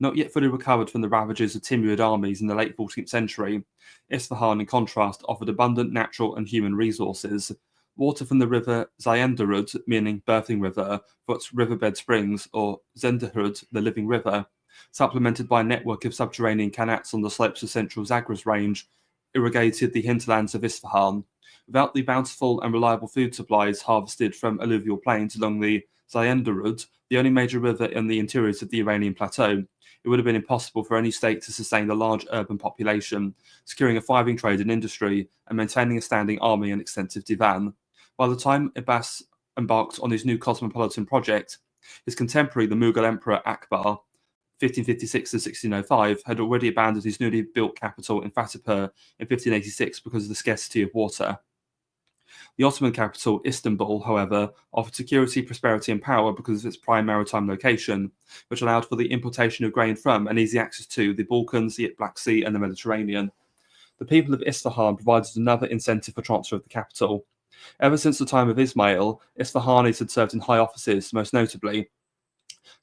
Not yet fully recovered from the ravages of Timurid armies in the late 14th century, Isfahan, in contrast, offered abundant natural and human resources. Water from the river Zayandarud, meaning birthing river, for its riverbed springs, or Zendahrud, the living river, supplemented by a network of subterranean kanats on the slopes of central Zagros range, irrigated the hinterlands of Isfahan. Without the bountiful and reliable food supplies harvested from alluvial plains along the Zayandarud, the only major river in the interiors of the Iranian plateau, it would have been impossible for any state to sustain a large urban population, securing a thriving trade and industry, and maintaining a standing army and extensive divan. By the time Abbas embarked on his new cosmopolitan project, his contemporary, the Mughal Emperor Akbar, 1556 to 1605, had already abandoned his newly built capital in Fatehpur in 1586 because of the scarcity of water. The Ottoman capital, Istanbul, however, offered security, prosperity, and power because of its prime maritime location, which allowed for the importation of grain from and easy access to the Balkans, the Black Sea, and the Mediterranean. The people of Isfahan provided another incentive for transfer of the capital. Ever since the time of Ismail, Isfahanis had served in high offices, most notably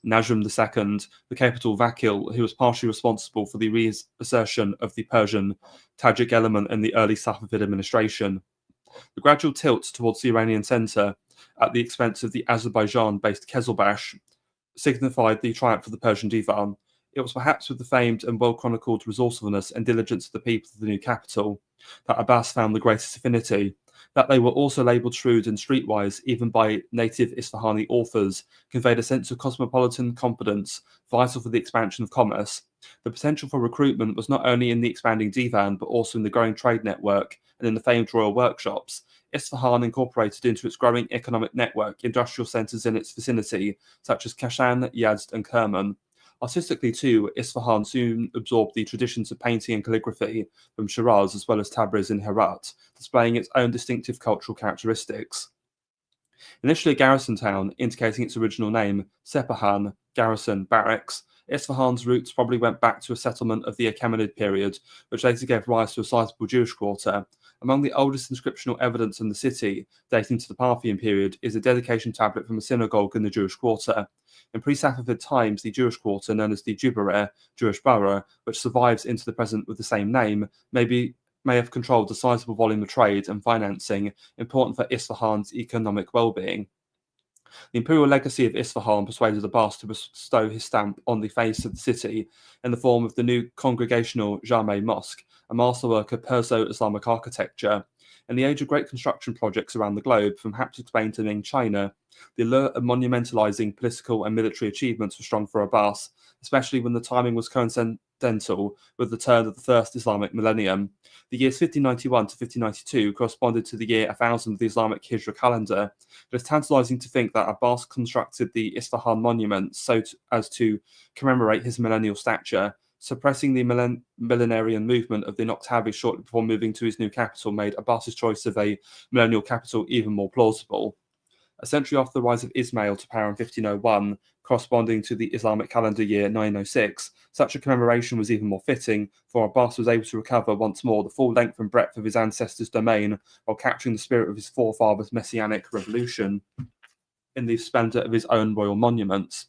Najm II, the capital Vakil, who was partially responsible for the reassertion of the Persian Tajik element in the early Safavid administration. The gradual tilt towards the Iranian centre, at the expense of the Azerbaijan-based Kezelbash, signified the triumph of the Persian Divan. It was perhaps with the famed and well-chronicled resourcefulness and diligence of the people of the new capital that Abbas found the greatest affinity. That they were also labelled shrewd and streetwise, even by native Isfahani authors, conveyed a sense of cosmopolitan confidence vital for the expansion of commerce. The potential for recruitment was not only in the expanding divan, but also in the growing trade network and in the famed royal workshops. Isfahan incorporated into its growing economic network industrial centres in its vicinity, such as Kashan, Yazd, and Kerman. Artistically, too, Isfahan soon absorbed the traditions of painting and calligraphy from Shiraz as well as Tabriz and Herat, displaying its own distinctive cultural characteristics. Initially a garrison town, indicating its original name, Sepahan, garrison, barracks, Isfahan's roots probably went back to a settlement of the Achaemenid period, which later gave rise to a sizable Jewish quarter. Among the oldest inscriptional evidence in the city, dating to the Parthian period, is a dedication tablet from a synagogue in the Jewish quarter. In pre-Safavid times, the Jewish quarter, known as the Jubareh, Jewish borough, which survives into the present with the same name, may have controlled a sizable volume of trade and financing, important for Isfahan's economic well-being. The imperial legacy of Isfahan persuaded Abbas to bestow his stamp on the face of the city in the form of the new congregational Jame Mosque, a masterwork of Perso-Islamic architecture. In the age of great construction projects around the globe, from haptic Spain to Ming China, the allure of monumentalizing political and military achievements was strong for Abbas, especially when the timing was coincidental with the turn of the first Islamic millennium. The years 1591 to 1592 corresponded to the year 1000 of the Islamic Hijra calendar. It is tantalizing to think that Abbas constructed the Isfahan monument as to commemorate his millennial stature. Suppressing the millenarian movement of the Noctavi shortly before moving to his new capital made Abbas's choice of a millennial capital even more plausible. A century after the rise of Ismail to power in 1501, corresponding to the Islamic calendar year 906, such a commemoration was even more fitting, for Abbas was able to recover once more the full length and breadth of his ancestors' domain while capturing the spirit of his forefathers' messianic revolution in the splendour of his own royal monuments.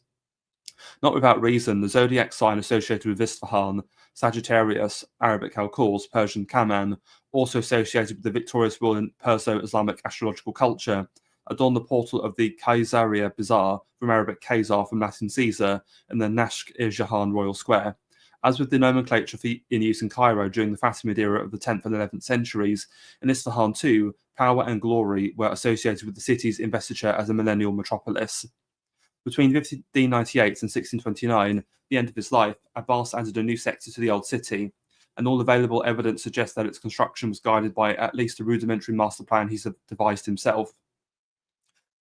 Not without reason, the zodiac sign associated with Isfahan, Sagittarius, Arabic Al-Quds, Persian Kaman, also associated with the victorious ruling Perso-Islamic astrological culture, adorn the portal of the Kaisaria Bazaar, from Arabic Kaisar, from Latin Caesar, in the Nask-i-Jahan Royal Square. As with the nomenclature in use in Cairo during the Fatimid era of the 10th and 11th centuries, in Isfahan too, power and glory were associated with the city's investiture as a millennial metropolis. Between 1598 and 1629, the end of his life, Abbas added a new sector to the old city, and all available evidence suggests that its construction was guided by at least a rudimentary master plan he devised himself.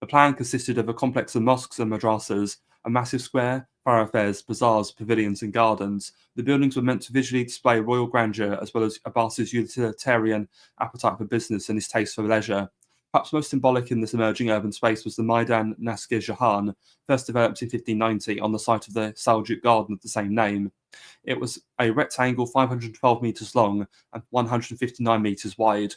The plan consisted of a complex of mosques and madrasas, a massive square, thoroughfares, bazaars, pavilions, and gardens. The buildings were meant to visually display royal grandeur as well as Abbas's utilitarian appetite for business and his taste for leisure. Perhaps most symbolic in this emerging urban space was the Maidan Naskir-Jahan, first developed in 1590 on the site of the Seljuk garden of the same name. It was a rectangle 512 metres long and 159 metres wide,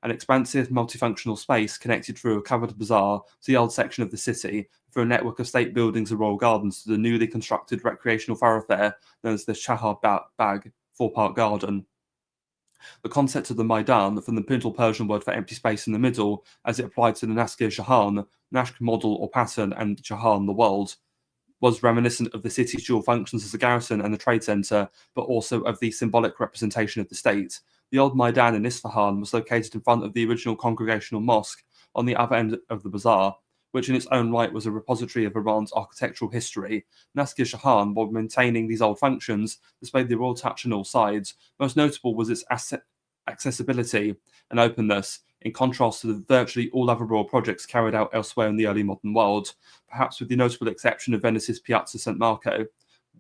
an expansive multifunctional space connected through a covered bazaar to the old section of the city, through a network of state buildings and royal gardens to the newly constructed recreational thoroughfare known as the Shahar Bagh four-part garden. The concept of the Maidan, from the Middle Persian word for empty space in the middle, as it applied to the Naskir-Jahan, Nashk model or pattern, and Jahan the world, was reminiscent of the city's dual functions as a garrison and a trade centre, but also of the symbolic representation of the state. The old Maidan in Isfahan was located in front of the original congregational mosque on the other end of the bazaar, which in its own right was a repository of Iran's architectural history. Naskir-Jahan, while maintaining these old functions, displayed the royal touch on all sides. Most notable was its accessibility and openness, in contrast to the virtually all other royal projects carried out elsewhere in the early modern world, perhaps with the notable exception of Venice's Piazza San Marco.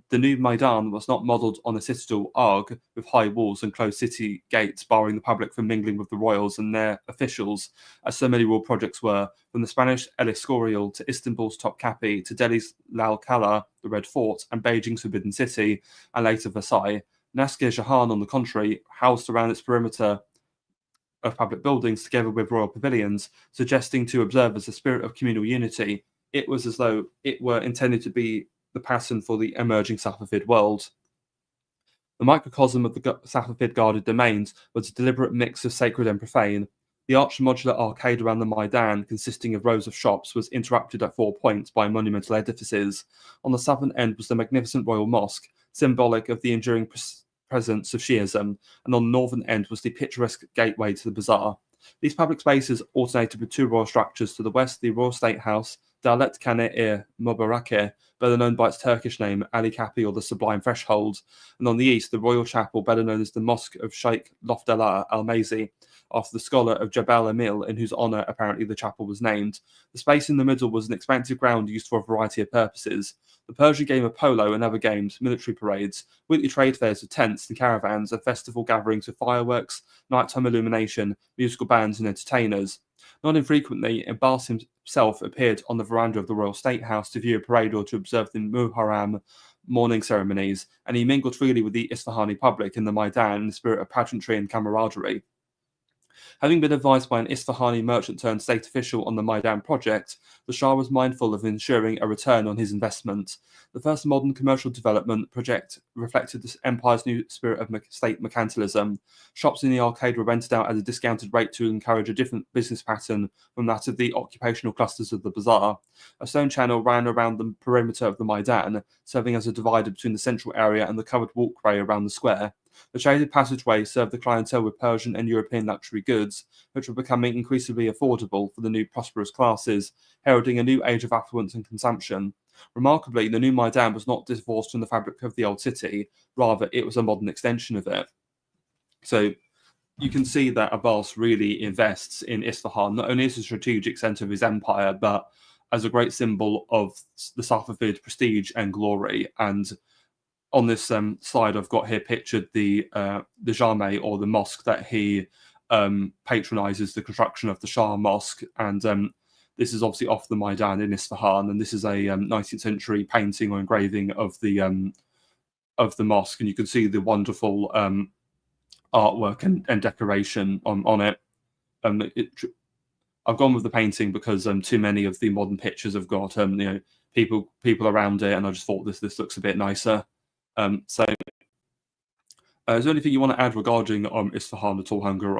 The new Maidan was not modelled on a citadel arg with high walls and closed city gates barring the public from mingling with the royals and their officials, as so many royal projects were, from the Spanish El Escorial to Istanbul's Topkapi to Delhi's Lal Kala, the Red Fort, and Beijing's Forbidden City, and later Versailles. Naskir-Jahan, on the contrary, housed around its perimeter of public buildings together with royal pavilions, suggesting to observers a spirit of communal unity. It was as though it were intended to be the pattern for the emerging Safavid world. The microcosm of the Safavid guarded domains was a deliberate mix of sacred and profane. The arched modular arcade around the Maidan, consisting of rows of shops, was interrupted at 4 points by monumental edifices. On the southern end was the magnificent royal mosque, symbolic of the enduring presence of Shiism, and on the northern end was the picturesque gateway to the bazaar. These public spaces alternated with two royal structures: to the west, the Royal State House, Dalet Kane-i Mubarakeh, better known by its Turkish name, Ali Kapi or the Sublime Threshold, and on the east, the Royal Chapel, better known as the Mosque of Sheikh Lofdallah al-Mazi, after the scholar of Jabal Emil, in whose honour apparently the chapel was named. The space in the middle was an expansive ground used for a variety of purposes: the Persian game of polo and other games, military parades, weekly trade fairs with tents and caravans, and festival gatherings with fireworks, nighttime illumination, musical bands and entertainers. Not infrequently, Abbas himself appeared on the veranda of the Royal State House to view a parade or to observe the Muharram morning ceremonies, and he mingled freely with the Isfahani public in the Maidan in the spirit of pageantry and camaraderie. Having been advised by an Isfahani merchant turned state official on the Maidan project, the Shah was mindful of ensuring a return on his investment. The first modern commercial development project reflected the empire's new spirit of state mercantilism. Shops in the arcade were rented out at a discounted rate to encourage a different business pattern from that of the occupational clusters of the bazaar. A stone channel ran around the perimeter of the Maidan, serving as a divider between the central area and the covered walkway around the square. The shaded passageway served the clientele with Persian and European luxury goods, which were becoming increasingly affordable for the new prosperous classes, heralding a new age of affluence and consumption. Remarkably, the new Maidan was not divorced from the fabric of the old city, rather, it was a modern extension of it. So you can see that Abbas really invests in Isfahan, not only as a strategic centre of his empire, but as a great symbol of the Safavid prestige and glory. And on this slide, I've got here pictured the Jame, or the mosque that he patronizes, the construction of the Shah Mosque. And this is obviously off the Maidan in Isfahan. And this is a 19th century painting or engraving of the mosque. And you can see the wonderful artwork and decoration on it. I've gone with the painting because too many of the modern pictures have got people around it, and I just thought this looks a bit nicer. Is there anything you want to add regarding Isfahan at all, Hunger?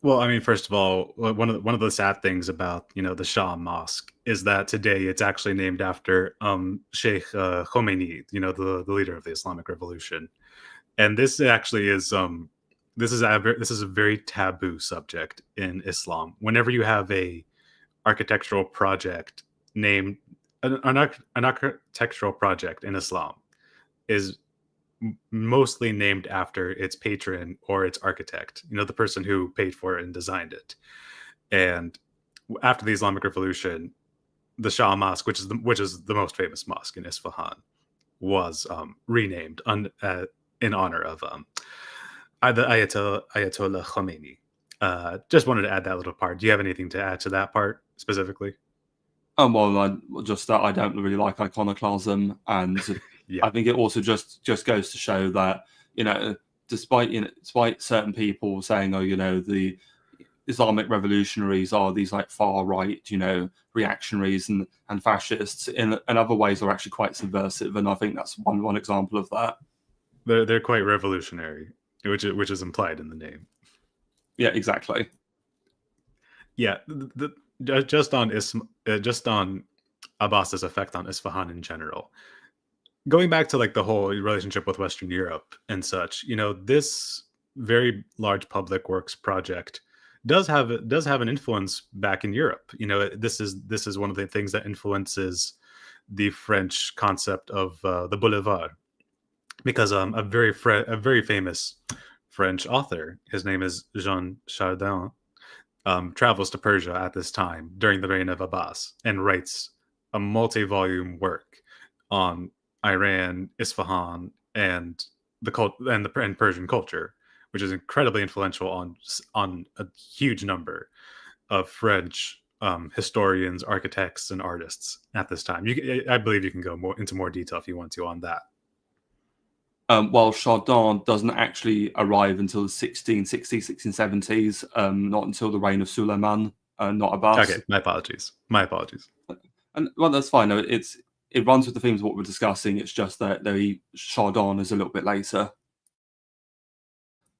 Well, I mean, first of all, one of the sad things about the Shah Mosque is that today it's actually named after Sheikh Khomeini, the leader of the Islamic Revolution, and this actually is this is a very taboo subject in Islam. Whenever you have a architectural project named an architectural project in Islam is mostly named after its patron or its architect, the person who paid for it and designed it. And after the Islamic Revolution, the Shah Mosque, which is the most famous mosque in Isfahan, was renamed in honor of the Ayatollah Khomeini. Just wanted to add that little part. Do you have anything to add to that part specifically? Well, just that I don't really like iconoclasm, and Yeah. I think it also just goes to show that despite certain people saying, the Islamic revolutionaries are these like far right, reactionaries and fascists, in other ways are actually quite subversive, and I think that's one example of that. They're quite revolutionary, which is implied in the name. Yeah, exactly. Yeah, just on Abbas's effect on Isfahan in general. Going back to like the whole relationship with Western Europe and such, this very large public works project does have an influence back in Europe. This is one of the things that influences the French concept of the boulevard, because a very famous French author, his name is Jean Chardin, travels to Persia at this time during the reign of Abbas and writes a multi-volume work on Iran, Isfahan, and Persian culture, which is incredibly influential on a huge number of French historians, architects, and artists at this time. I believe you can go into more detail if you want to on that. While Chardin doesn't actually arrive until the 1660s, 1670s, not until the reign of Suleiman, not Abbas. Okay, my apologies. And well, that's fine. It runs with the themes of what we're discussing. It's just that Chardin is a little bit later.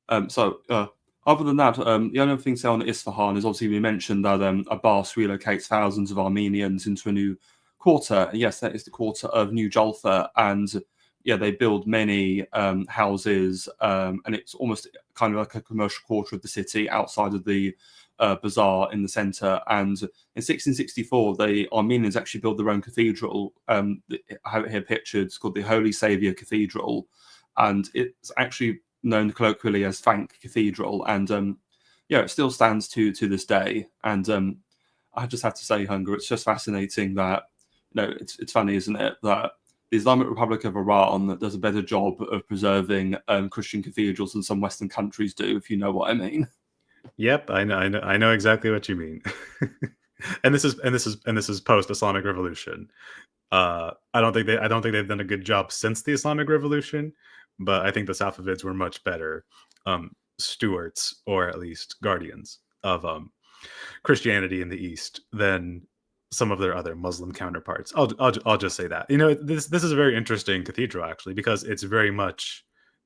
Other than that, the only other thing to say on Isfahan is obviously we mentioned that Abbas relocates thousands of Armenians into a new quarter. And yes, that is the quarter of New Julfa. And yeah, they build many houses, and it's almost kind of like a commercial quarter of the city outside of the bazaar in the center. And in 1664, the Armenians actually built their own cathedral. I have it here pictured. It's called the Holy Saviour Cathedral, and it's actually known colloquially as Thank Cathedral. And it still stands to this day. And I just have to say, Hunger, it's just fascinating that it's funny, isn't it, that the Islamic Republic of Iran does a better job of preserving Christian cathedrals than some Western countries do, if you know what I mean. Yep, I know exactly what you mean. and this is post Islamic Revolution. I don't think they've done a good job since the Islamic Revolution, but I think the Safavids were much better stewards, or at least guardians of Christianity in the East than some of their other Muslim counterparts. I'll just say that. This is a very interesting cathedral, actually, because it's very much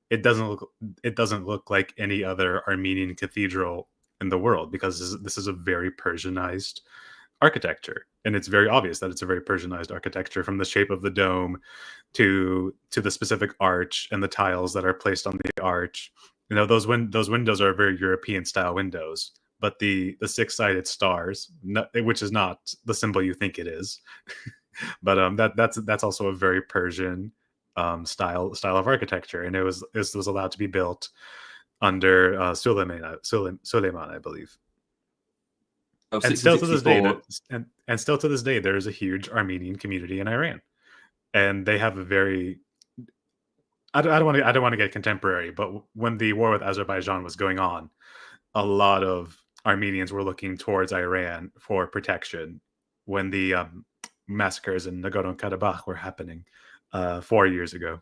it doesn't look like any other Armenian cathedral in the world, because this is a very Persianized architecture. and it's very obvious that it's a very Persianized architecture, from the shape of the dome to the specific arch and the tiles that are placed on the arch. Those windows are very European style windows, but the six-sided stars, which is not the symbol you think it is, but that's also a very Persian style of architecture, and this was allowed to be built under Suleiman, I believe. And still to this day, and still to this day, there is a huge Armenian community in Iran, and they have a very. I don't want to get contemporary, but when the war with Azerbaijan was going on, a lot of Armenians were looking towards Iran for protection when the massacres in Nagorno-Karabakh were happening 4 years ago.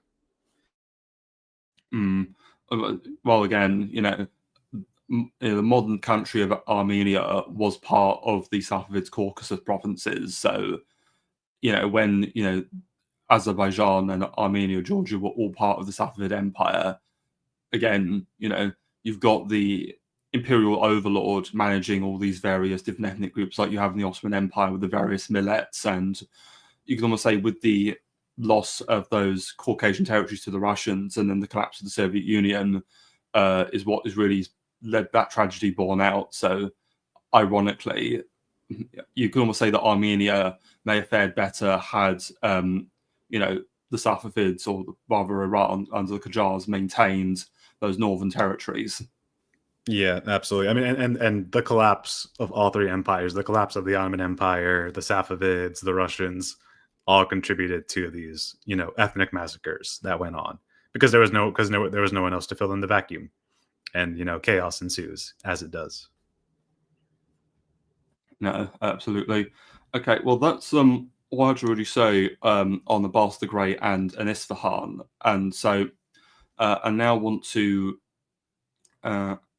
Well, again, the modern country of Armenia was part of the Safavids Caucasus provinces. So, when Azerbaijan and Armenia, Georgia were all part of the Safavid Empire, again, you've got the imperial overlord managing all these various different ethnic groups, like you have in the Ottoman Empire with the various millets, and you can almost say with the loss of those Caucasian territories to the Russians and then the collapse of the Soviet Union is what is really led that tragedy borne out. So ironically, you can almost say that Armenia may have fared better had the Safavids, or rather Iran under the Qajars, maintained those northern territories. Yeah, absolutely. I mean, and the collapse of all three empires, the collapse of the Ottoman Empire, the Safavids, the Russians, all contributed to these, ethnic massacres that went on, because there was no one else to fill in the vacuum, and chaos ensues, as it does. No, absolutely. Okay, well, that's what I'd really say on the Bas the Great and Isfahan, and so I now want to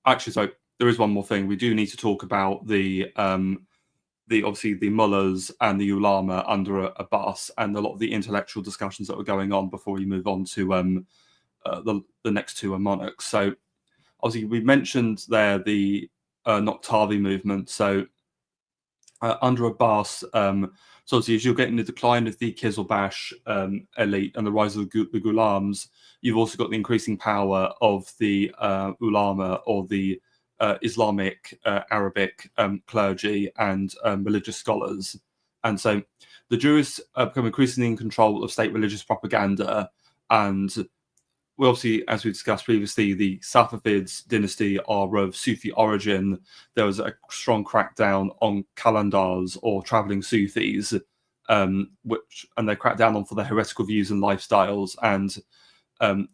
actually. So there is one more thing we do need to talk about: the obviously the mullahs and the ulama under Abbas, and a lot of the intellectual discussions that were going on before we move on to the next two monarchs. So obviously we mentioned there the Noktavi movement. So under Abbas, so obviously as you're getting the decline of the Kizilbash elite and the rise of the Gulams, you've also got the increasing power of the ulama, or the Islamic Arabic clergy and religious scholars. And so the Jews become increasingly in control of state religious propaganda. And we obviously, as we discussed previously, the Safavids dynasty are of Sufi origin. There was a strong crackdown on Kalandars, or traveling Sufis, and they cracked down on for their heretical views and lifestyles. And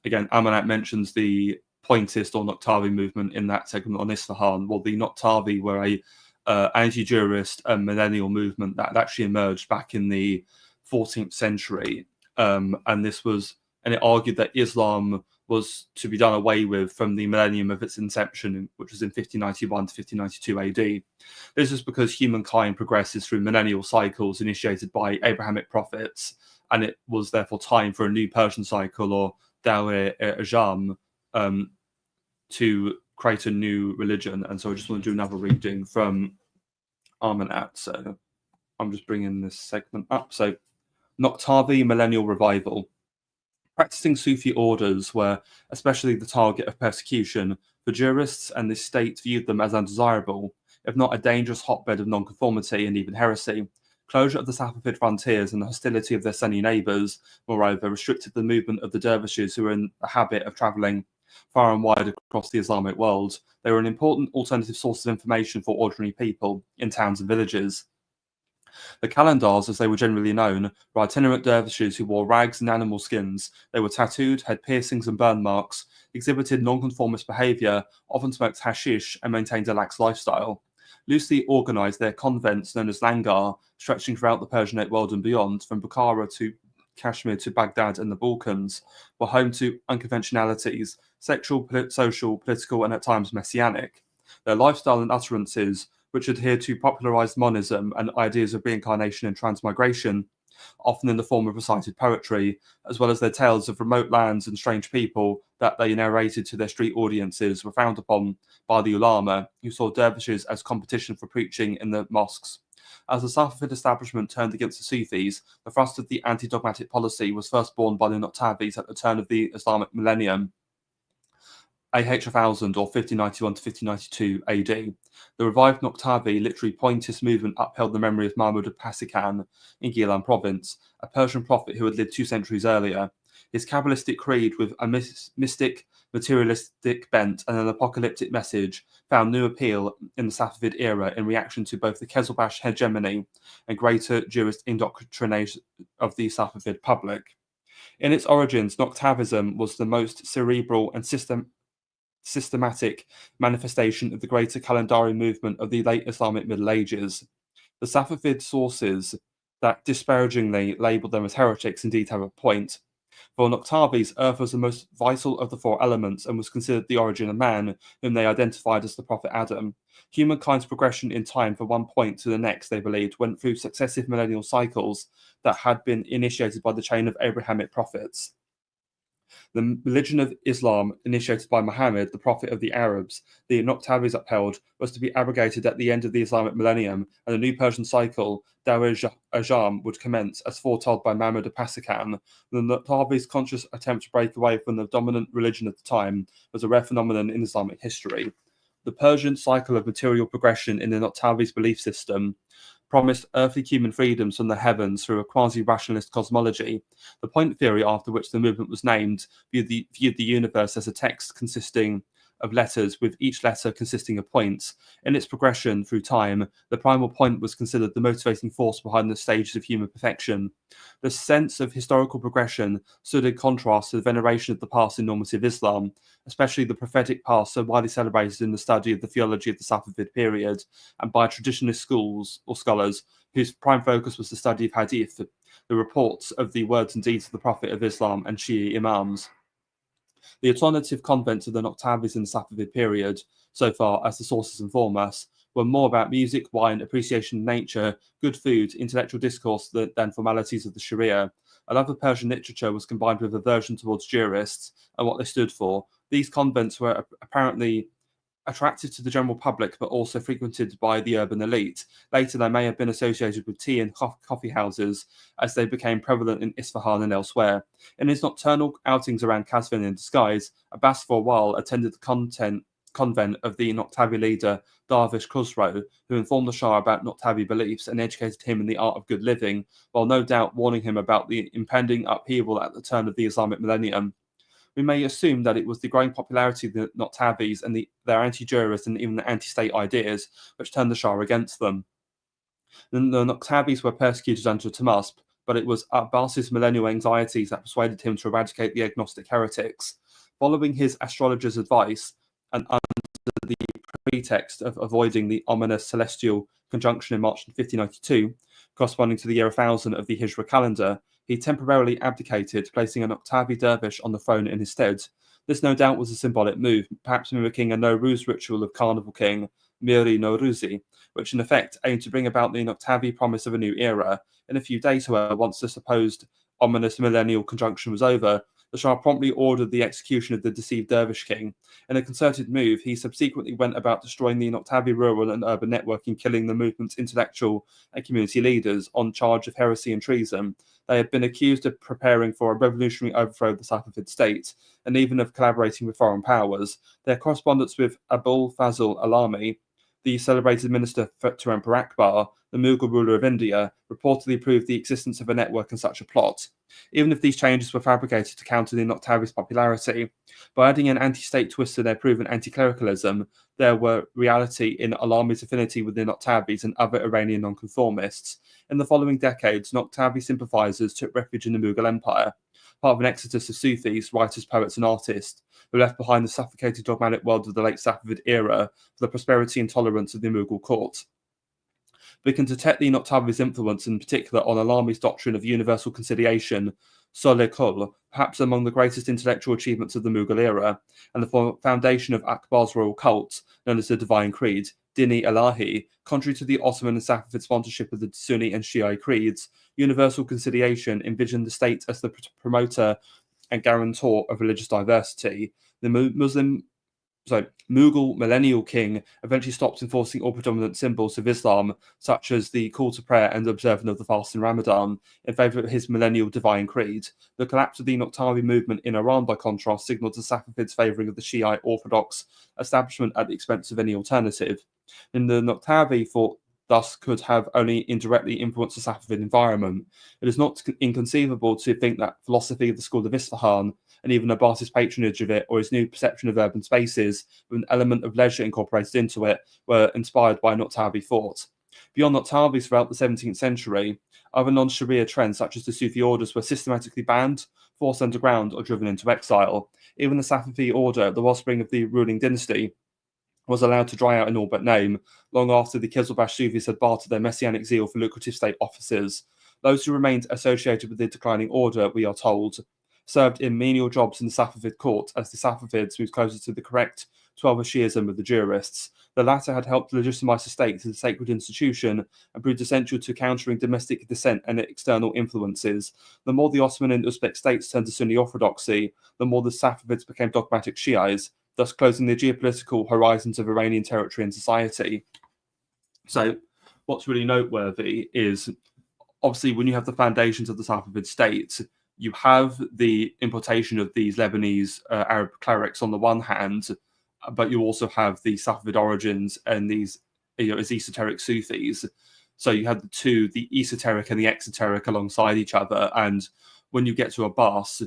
again, Amanat mentions the Pointist or Noktavi movement in that segment on Isfahan. Well, the Noktavi were a anti-jurist millennial movement that had actually emerged back in the 14th century, and it argued that Islam was to be done away with from the millennium of its inception, which was in 1591 to 1592 AD. This is because humankind progresses through millennial cycles initiated by Abrahamic prophets, and it was therefore time for a new Persian cycle, or Daweh-e-Ajam, to create a new religion. And so I just want to do another reading from Amanat. So I'm just bringing this segment up. So Noktavi Millennial Revival. Practicing Sufi orders were especially the target of persecution, for jurists and the state viewed them as undesirable, if not a dangerous hotbed of nonconformity and even heresy. Closure of the Safavid frontiers and the hostility of their Sunni neighbours, moreover, restricted the movement of the dervishes, who were in the habit of travelling far and wide across the Islamic world. They were an important alternative source of information for ordinary people in towns and villages. The Kalandars, as they were generally known, were itinerant dervishes who wore rags and animal skins. They were tattooed, had piercings and burn marks, exhibited nonconformist behaviour, often smoked hashish, and maintained a lax lifestyle. Loosely organised, their convents, known as langar, stretching throughout the Persianate world and beyond, from Bukhara to Kashmir to Baghdad and the Balkans, were home to unconventionalities, sexual, social, political, and at times messianic. Their lifestyle and utterances, which adhere to popularized monism and ideas of reincarnation and transmigration, often in the form of recited poetry, as well as their tales of remote lands and strange people that they narrated to their street audiences, were frowned upon by the ulama, who saw dervishes as competition for preaching in the mosques. As the Safavid establishment turned against the Sufis, the thrust of the anti-dogmatic policy was first borne by the Noctavis at the turn of the Islamic millennium, AH 1000 or 1591 to 1592 AD. The revived Noctavi literary Pointist movement upheld the memory of Mahmud of Pasikan in Gilan province, a Persian prophet who had lived 2 centuries earlier. His Kabbalistic creed, with a mystic, materialistic bent and an apocalyptic message, found new appeal in the Safavid era in reaction to both the Qizilbash hegemony and greater Jewish indoctrination of the Safavid public. In its origins, Noctavism was the most cerebral and systematic manifestation of the greater Kalandari movement of the late Islamic Middle Ages. The Safavid sources that disparagingly labelled them as heretics indeed have a point. For Noctavis, earth was the most vital of the 4 elements and was considered the origin of man, whom they identified as the prophet Adam. Humankind's progression in time from one point to the next, they believed, went through successive millennial cycles that had been initiated by the chain of Abrahamic prophets. The religion of Islam, initiated by Muhammad, the prophet of the Arabs, the Noctavis upheld, was to be abrogated at the end of the Islamic millennium, and a new Persian cycle, Daweh-Ajam, would commence, as foretold by Mahmud of Pasikan. The Noctavis' conscious attempt to break away from the dominant religion at the time was a rare phenomenon in Islamic history. The Persian cycle of material progression in the Noctavis belief system promised earthly human freedoms from the heavens through a quasi-rationalist cosmology. The point theory, after which the movement was named, viewed the universe as a text consisting of letters, with each letter consisting of points. In its progression through time, the primal point was considered the motivating force behind the stages of human perfection. The sense of historical progression stood in contrast to the veneration of the past in normative Islam, especially the prophetic past so widely celebrated in the study of the theology of the Safavid period, and by traditionalist schools or scholars whose prime focus was the study of hadith, the reports of the words and deeds of the Prophet of Islam and Shia imams. The alternative convents of the Noctavis in the Safavid period, so far as the sources inform us, were more about music, wine, appreciation of nature, good food, intellectual discourse than formalities of the Sharia. A love of Persian literature was combined with aversion towards jurists and what they stood for. These convents were apparently attractive to the general public, but also frequented by the urban elite. Later, they may have been associated with tea and coffee houses, as they became prevalent in Isfahan and elsewhere. In his nocturnal outings around Kazvin in disguise, Abbas for a while attended the convent of the Noctavi leader Darvish Khusro, who informed the Shah about Noctavi beliefs and educated him in the art of good living, while no doubt warning him about the impending upheaval at the turn of the Islamic millennium. We may assume that it was the growing popularity of the Noctavis and their anti-jurist and even anti-state ideas which turned the Shah against them. The Noctavis were persecuted under Tahmasp, but it was Abbas's millennial anxieties that persuaded him to eradicate the agnostic heretics. Following his astrologer's advice, and under the pretext of avoiding the ominous celestial conjunction in March 1592, corresponding to the year 1000 of the Hijra calendar, he temporarily abdicated, placing a Noctavi dervish on the throne in his stead. This no doubt was a symbolic move, perhaps mimicking a Nowruz ritual of Carnival King Miri Nowruzi, which in effect aimed to bring about the Noctavi promise of a new era. In a few days, however, once the supposed ominous millennial conjunction was over, the Shah promptly ordered the execution of the deceived dervish king. In a concerted move, he subsequently went about destroying the Noctavi rural and urban network and killing the movement's intellectual and community leaders on charge of heresy and treason. They had been accused of preparing for a revolutionary overthrow of the Safavid state, and even of collaborating with foreign powers. Their correspondence with Abul Fazl Alami, the celebrated minister to Emperor Akbar, the Mughal ruler of India, reportedly proved the existence of a network and such a plot. Even if these changes were fabricated to counter the Noctavis' popularity, by adding an anti-state twist to their proven anti-clericalism, there were reality in Alami's affinity with the Noctavis and other Iranian nonconformists. In the following decades, Noctavi sympathizers took refuge in the Mughal Empire, part of an exodus of Sufis, writers, poets, and artists, who left behind the suffocated dogmatic world of the late Safavid era for the prosperity and tolerance of the Mughal court. We can detect the Noctavi's influence, in particular, on Alami's doctrine of universal conciliation, Soleh Kul, perhaps among the greatest intellectual achievements of the Mughal era, and the foundation of Akbar's royal cult, known as the Divine Creed, Dini Ilahi. Contrary to the Ottoman and Safavid sponsorship of the Sunni and Shiite creeds, universal conciliation envisioned the state as the promoter and guarantor of religious diversity. The Muslim Mughal millennial king eventually stopped enforcing all predominant symbols of Islam, such as the call to prayer and observance of the fast in Ramadan, in favour of his millennial divine creed. The collapse of the Naqtabi movement in Iran, by contrast, signalled the Safavids' favouring of the Shiite Orthodox establishment at the expense of any alternative. And the Naqtabi thought thus could have only indirectly influenced the Safavid environment. It is not inconceivable to think that philosophy of the school of Isfahan, and even Abbas's patronage of it, or his new perception of urban spaces, with an element of leisure incorporated into it, were inspired by Naqtabi thought. Beyond Naqtabis throughout the 17th century, other non-Sharia trends such as the Sufi orders were systematically banned, forced underground, or driven into exile. Even the Safavi order, the wellspring of the ruling dynasty, was allowed to dry out in all but name, long after the Qizilbash Sufis had bartered their messianic zeal for lucrative state offices. Those who remained associated with the declining order, we are told, served in menial jobs in the Safavid court as the Safavids moved closer to the correct Twelver Shiism of the jurists. The latter had helped legitimize the state as a sacred institution and proved essential to countering domestic dissent and external influences. The more the Ottoman and Uzbek states turned to Sunni orthodoxy, the more the Safavids became dogmatic Shiites, thus closing the geopolitical horizons of Iranian territory and society. So what's really noteworthy is, obviously, when you have the foundations of the Safavid state, you have the importation of these Lebanese Arab clerics on the one hand, but you also have the Safavid origins and these, as esoteric Sufis. So you have the two, the esoteric and the exoteric, alongside each other. And when you get to Abbas,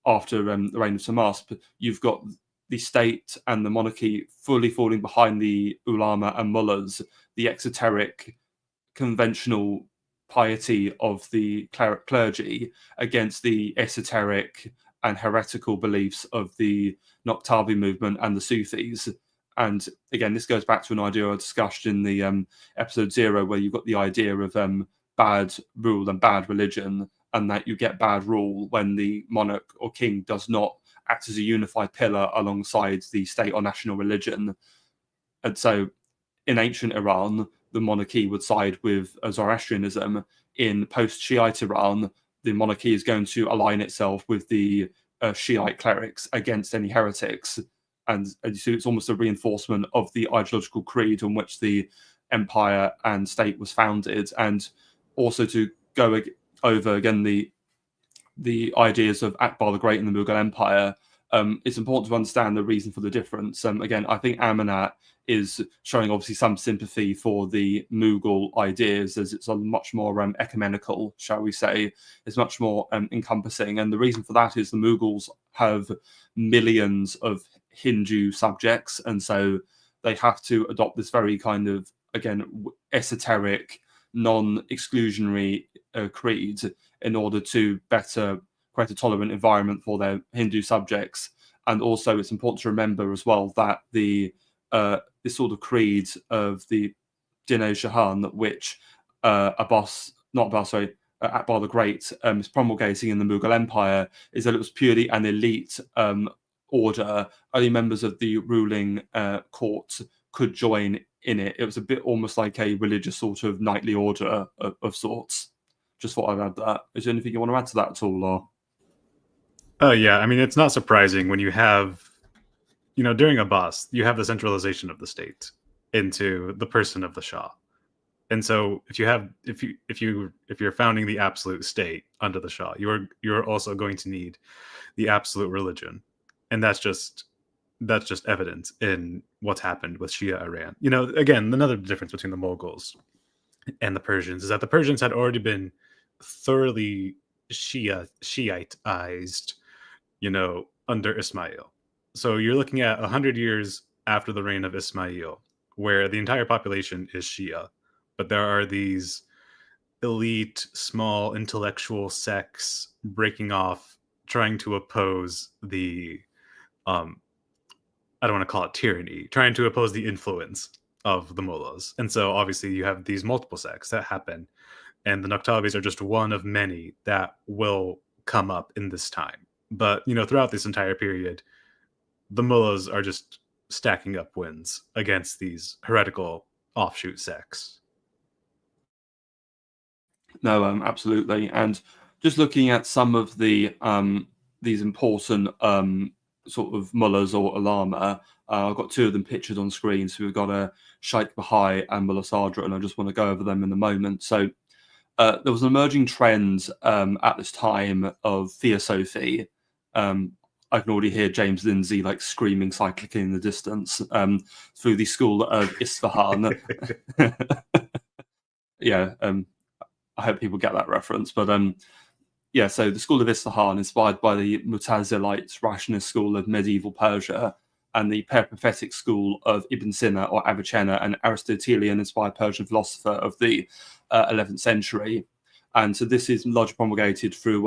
after the reign of Samasp, you've got the state and the monarchy fully falling behind the ulama and mullahs, the exoteric, conventional piety of the clergy against the esoteric and heretical beliefs of the Naqtabi movement and the Sufis. And again, this goes back to an idea I discussed in the episode 0, where you've got the idea of bad rule and bad religion, and that you get bad rule when the monarch or king does not act as a unified pillar alongside the state or national religion. And so in ancient Iran, the monarchy would side with Zoroastrianism. In post-Shiite Iran, the monarchy is going to align itself with the Shiite clerics against any heretics. And so it's almost a reinforcement of the ideological creed on which the empire and state was founded. And also to go over again the ideas of Akbar the Great in the Mughal Empire, it's important to understand the reason for the difference. Again, I think Amanat is showing obviously some sympathy for the Mughal ideas, as it's a much more ecumenical, shall we say. It's much more encompassing. And the reason for that is the Mughals have millions of Hindu subjects, and so they have to adopt this very kind of, again, esoteric, non-exclusionary creed in order to better create a tolerant environment for their Hindu subjects. And also it's important to remember as well that this sort of creed of the Din-e Shahan, which Akbar the Great is promulgating in the Mughal Empire, is that it was purely an elite order. Only members of the ruling court could join in it. It was a bit almost like a religious sort of knightly order of sorts. Just thought I'd add that. Is there anything you want to add to that at all, or? Oh, yeah. I mean, it's not surprising when you have, during Abbas, you have the centralization of the state into the person of the Shah. And so if you're founding the absolute state under the Shah, you're also going to need the absolute religion. And that's just evident in what's happened with Shia Iran. Again, another difference between the Mughals and the Persians is that the Persians had already been thoroughly Shiiteized, under Ismail. So you're looking at 100 years after the reign of Ismail, where the entire population is Shia, but there are these elite, small intellectual sects breaking off, trying to oppose the, I don't want to call it tyranny, trying to oppose the influence of the mullahs. And so obviously you have these multiple sects that happen, and the Naqtabis are just one of many that will come up in this time. But, throughout this entire period, the mullahs are just stacking up wins against these heretical offshoot sects. No, absolutely. And just looking at some of the these important sort of mullahs or ulama. I've got two of them pictured on screen. So we've got Sheikh Bahai and Mullah Sadra, and I just want to go over them in a moment. So there was an emerging trend at this time of theosophy. I can already hear James Lindsay like screaming cyclically in the distance through the school of Isfahan. Yeah, I hope people get that reference. But yeah, so the school of Isfahan, inspired by the Mutazilite rationalist school of medieval Persia and the peripatetic school of Ibn Sina or Avicenna, an Aristotelian-inspired Persian philosopher of the 11th century. And so this is largely promulgated through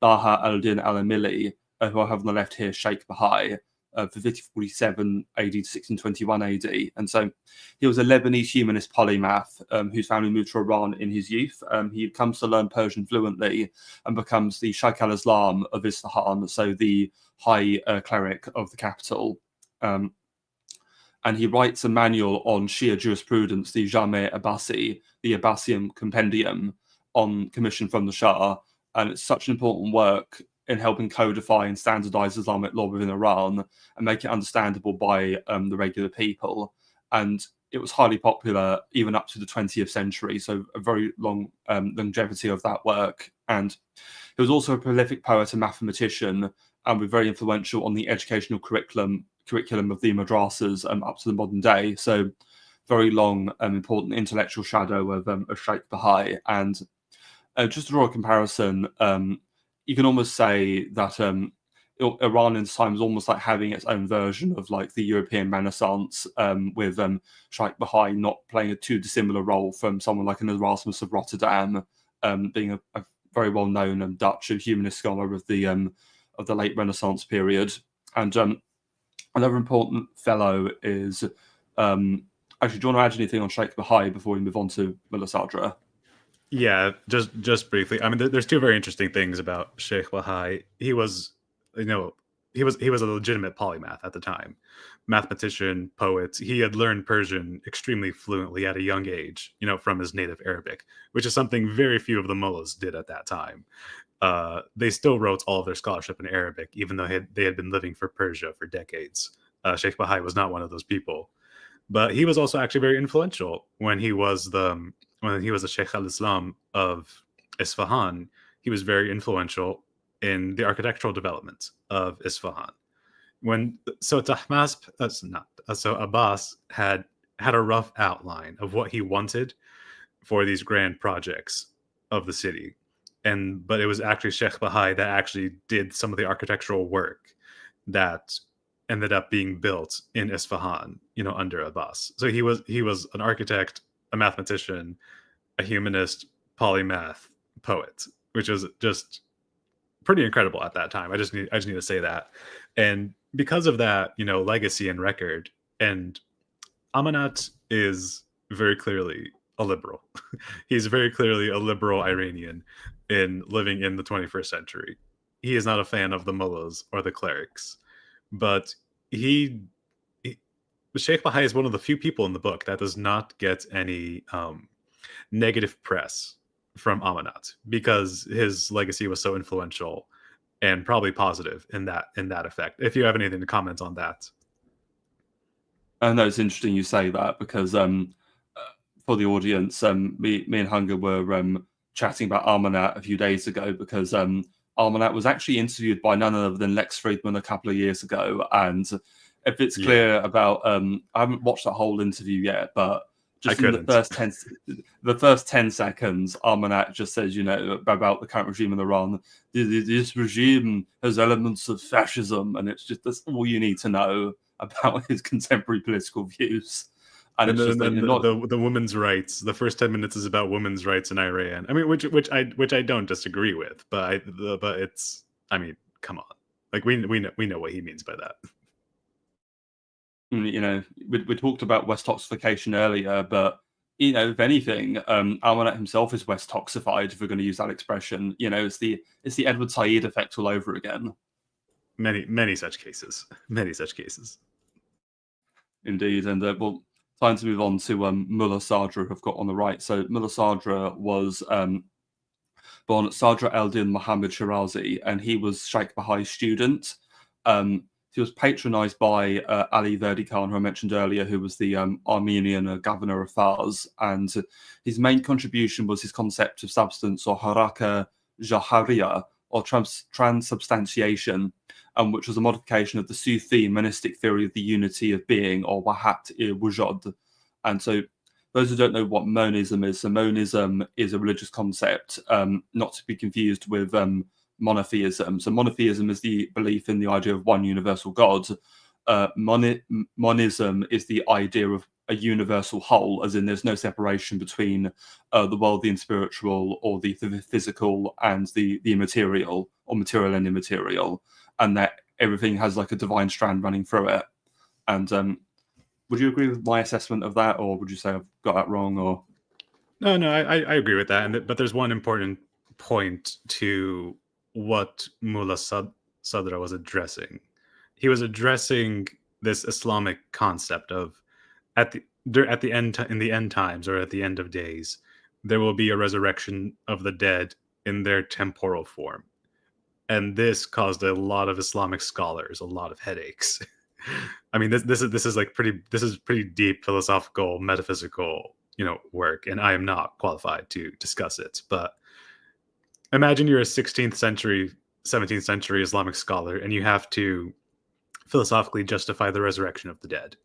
Baha al-Din al-Amili, who I have on the left here, Sheikh Bahai, for 1547 AD to 1621 AD. And so he was a Lebanese humanist polymath whose family moved to Iran in his youth. He comes to learn Persian fluently and becomes the Sheikh al-Islam of Isfahan, so the high cleric of the capital. And he writes a manual on Shia jurisprudence, the Jame Abbasi, the Abbasian compendium, on commission from the Shah. And it's such an important work in helping codify and standardize Islamic law within Iran and make it understandable by the regular people. And it was highly popular even up to the 20th century, so a very long longevity of that work. And he was also a prolific poet and mathematician, and was very influential on the educational curriculum of the madrasas up to the modern day. So very long, important intellectual shadow of Sheikh Bahai. And just to draw a comparison, you can almost say that Iran in this time is almost like having its own version of like the European Renaissance, with Sheikh Bahai not playing a too dissimilar role from someone like an Erasmus of Rotterdam, being a very well-known Dutch humanist scholar of the late Renaissance period. And another important fellow is actually, do you want to add anything on Sheikh Bahai before we move on to Mullah Sadra? Yeah, just briefly. I mean, there's two very interesting things about Sheikh Bahai. He was a legitimate polymath at the time, mathematician, poet. He had learned Persian extremely fluently at a young age, from his native Arabic, which is something very few of the mullahs did at that time. They still wrote all of their scholarship in Arabic, even though they had been living for Persia for decades. Sheikh Bahai was not one of those people, but he was also actually very influential when he was the Sheikh al-Islam of Isfahan. He was very influential in the architectural development of Isfahan. Abbas had a rough outline of what he wanted for these grand projects of the city, but it was actually Sheikh Bahai that actually did some of the architectural work that ended up being built in Isfahan, under Abbas. So he was an architect, a mathematician, a humanist, polymath, poet, which was just pretty incredible at that time. I just need to say that. And because of that, legacy and record, and Amanat is very clearly a liberal. He's very clearly a liberal Iranian living in the 21st century. He is not a fan of the mullahs or the clerics, but Sheikh Bahai is one of the few people in the book that does not get any negative press from Amanat, because his legacy was so influential and probably positive in that effect. If you have anything to comment on that. No, it's interesting you say that, because for the audience, me and Hunger were chatting about Amanat a few days ago, because Amanat was actually interviewed by none other than Lex Friedman a couple of years ago. And if it's clear about, I haven't watched that whole interview yet, but just in the first 10 seconds, Amanat just says, about the current regime in Iran, this regime has elements of fascism, and that's all you need to know about his contemporary political views. And it's just the women's rights. The first 10 minutes is about women's rights in Iran. I mean, which I don't disagree with, but it's, I mean, come on, like we know what he means by that. We talked about West-toxification earlier, but if anything, Amanat himself is West-toxified, if we're going to use that expression. It's the Edward Said effect all over again. Many such cases. Indeed, and time to move on to Mullah Sadra, who I've got on the right. So Mullah Sadra was born Sadra al-Din Muhammad Shirazi, and he was Sheikh Bahai's student. he was patronized by Ali Verdi Khan, who I mentioned earlier, who was the Armenian governor of Fars. And his main contribution was his concept of substance, or haraka jahariya, or transubstantiation, which was a modification of the Sufi monistic theory of the unity of being, or wahat-i-wujud. And so those who don't know what monism is, so monism is a religious concept, not to be confused with monotheism. So monotheism is the belief in the idea of one universal God. Monism is the idea of a universal whole, as in there's no separation between the worldly and spiritual, or the physical and the immaterial, or material and immaterial, and that everything has like a divine strand running through it. And would you agree with my assessment of that, or would you say I've got that wrong? Or No, I agree with that. But there's one important point to what Mullah Sadra was addressing. He was addressing this Islamic concept of in the end times, or at the end of days, there will be a resurrection of the dead in their temporal form. And this caused a lot of Islamic scholars a lot of headaches. I mean, this is pretty deep philosophical, metaphysical, work, and I am not qualified to discuss it. But imagine you're a 16th century, 17th century Islamic scholar, and you have to philosophically justify the resurrection of the dead.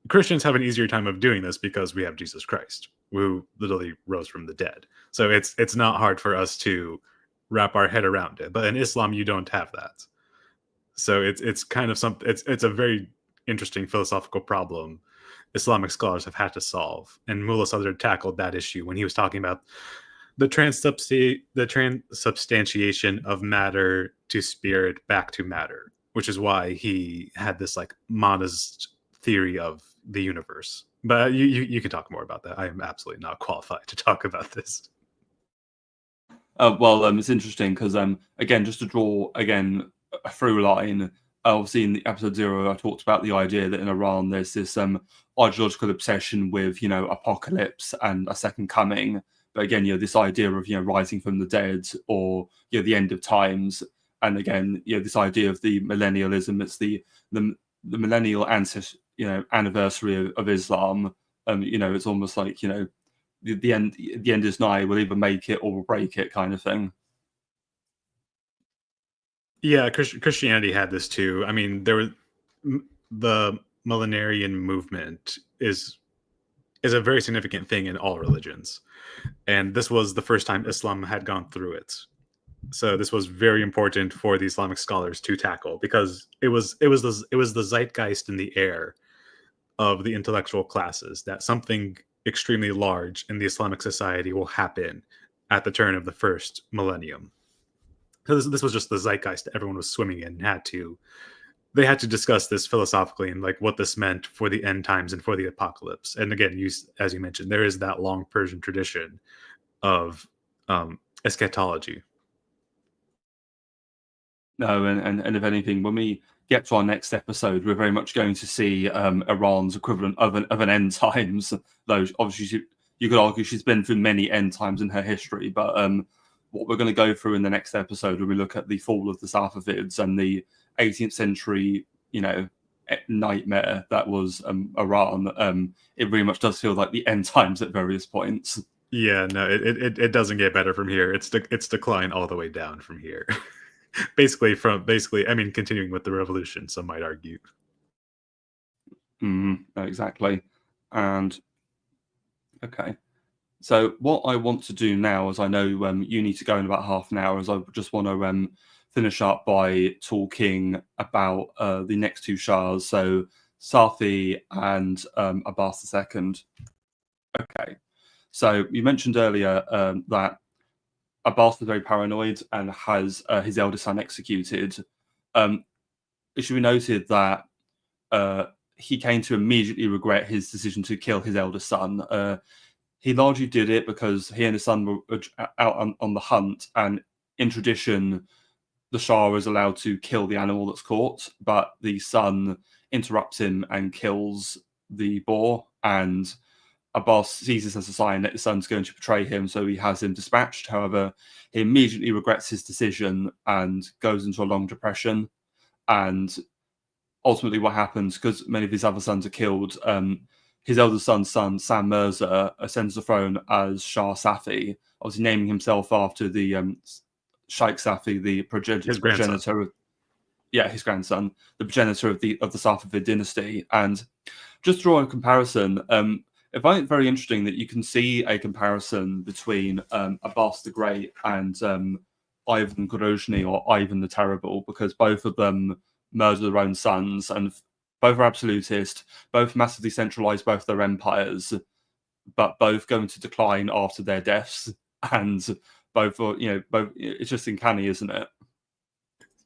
Christians have an easier time of doing this because we have Jesus Christ, who literally rose from the dead. So it's not hard for us to wrap our head around it. But in Islam, you don't have that. So it's kind of it's a very interesting philosophical problem Islamic scholars have had to solve. And Mullah Sadr tackled that issue when he was talking about the transubstantiation of matter to spirit back to matter, which is why he had this like monist theory of the universe. But you can talk more about that. I am absolutely not qualified to talk about this. It's interesting because again, just to draw again a through line, obviously in the episode 0 I talked about the idea that in Iran there's this ideological obsession with apocalypse and a second coming. But again, this idea of rising from the dead, or the end of times. And again, this idea of the millennialism. It's the millennial anniversary of Islam. It's almost like the end is nigh. We'll either make it or we'll break it, kind of thing. Yeah, Christianity had this too. I mean, the millenarian movement is a very significant thing in all religions, and this was the first time Islam had gone through it. So this was very important for the Islamic scholars to tackle, because it was the zeitgeist in the air of the intellectual classes that something extremely large in the Islamic society will happen at the turn of the first millennium. Because this was just the zeitgeist that everyone was swimming in, and they had to discuss this philosophically, and like what this meant for the end times and for the apocalypse. And again, as you mentioned, there is that long Persian tradition of eschatology. No, and if anything, when we get to our next episode, we're very much going to see Iran's equivalent of an end times. Though obviously you could argue she's been through many end times in her history, but what we're going to go through in the next episode, when we look at the fall of the Safavids and the 18th century, nightmare that was Iran, it very much does feel like the end times at various points. Yeah, no, it doesn't get better from here. It's decline all the way down from here. basically, I mean, continuing with the revolution, some might argue. Exactly. And okay. So what I want to do now, as I know you need to go in about half an hour, is I just want to finish up by talking about the next two Shahs, so Safi and Abbas II. Okay. So you mentioned earlier that Abbas was very paranoid and has his eldest son executed. It should be noted that he came to immediately regret his decision to kill his eldest son. He largely did it because he and his son were out on the hunt, and in tradition, the Shah is allowed to kill the animal that's caught, but the son interrupts him and kills the boar, and Abbas sees this as a sign that his son's going to betray him, so he has him dispatched. However, he immediately regrets his decision and goes into a long depression. And ultimately what happens, because many of his other sons are killed, his eldest son's son, Sam Mirza, ascends the throne as Shah Safi, obviously naming himself after the Sheikh Safi, the His grandson. progenitor of, his grandson, the progenitor of the Safavid dynasty. And just draw a comparison. I find it very interesting that you can see a comparison between Abbas the Great and Ivan Grozny, or Ivan the Terrible, because both of them murder their own sons, and both are absolutist, both massively centralize both their empires, but both go into decline after their deaths, and both are, both. It's just uncanny, isn't it?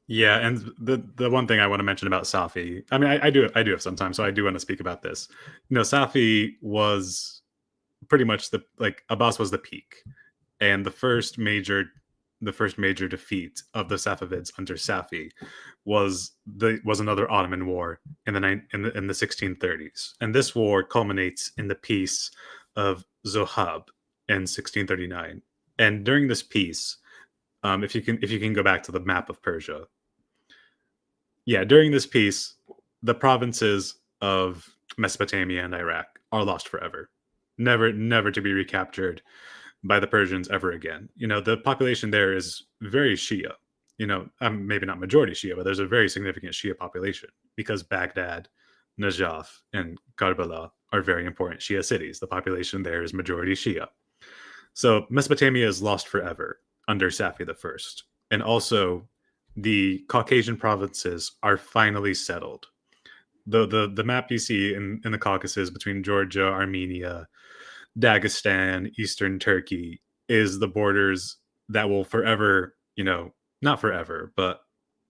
Yeah, and the one thing I want to mention about Safi, I mean, I do have some time, so I do want to speak about this. Safi was pretty much Abbas was the peak, and the first major defeat of the Safavids under Safi was another Ottoman war in the 1630s, and this war culminates in the peace of Zohab in 1639. And during this peace, if you can go back to the map of Persia, during this peace, the provinces of Mesopotamia and Iraq are lost forever, never to be recaptured by the Persians ever again. The population there is very Shia. Maybe not majority Shia, but there's a very significant Shia population, because Baghdad, Najaf, and Karbala are very important Shia cities. The population there is majority Shia. So Mesopotamia is lost forever under Safi I. And also, the Caucasian provinces are finally settled. The map you see in the Caucasus between Georgia, Armenia, Dagestan, Eastern Turkey is the borders that will forever, not forever, but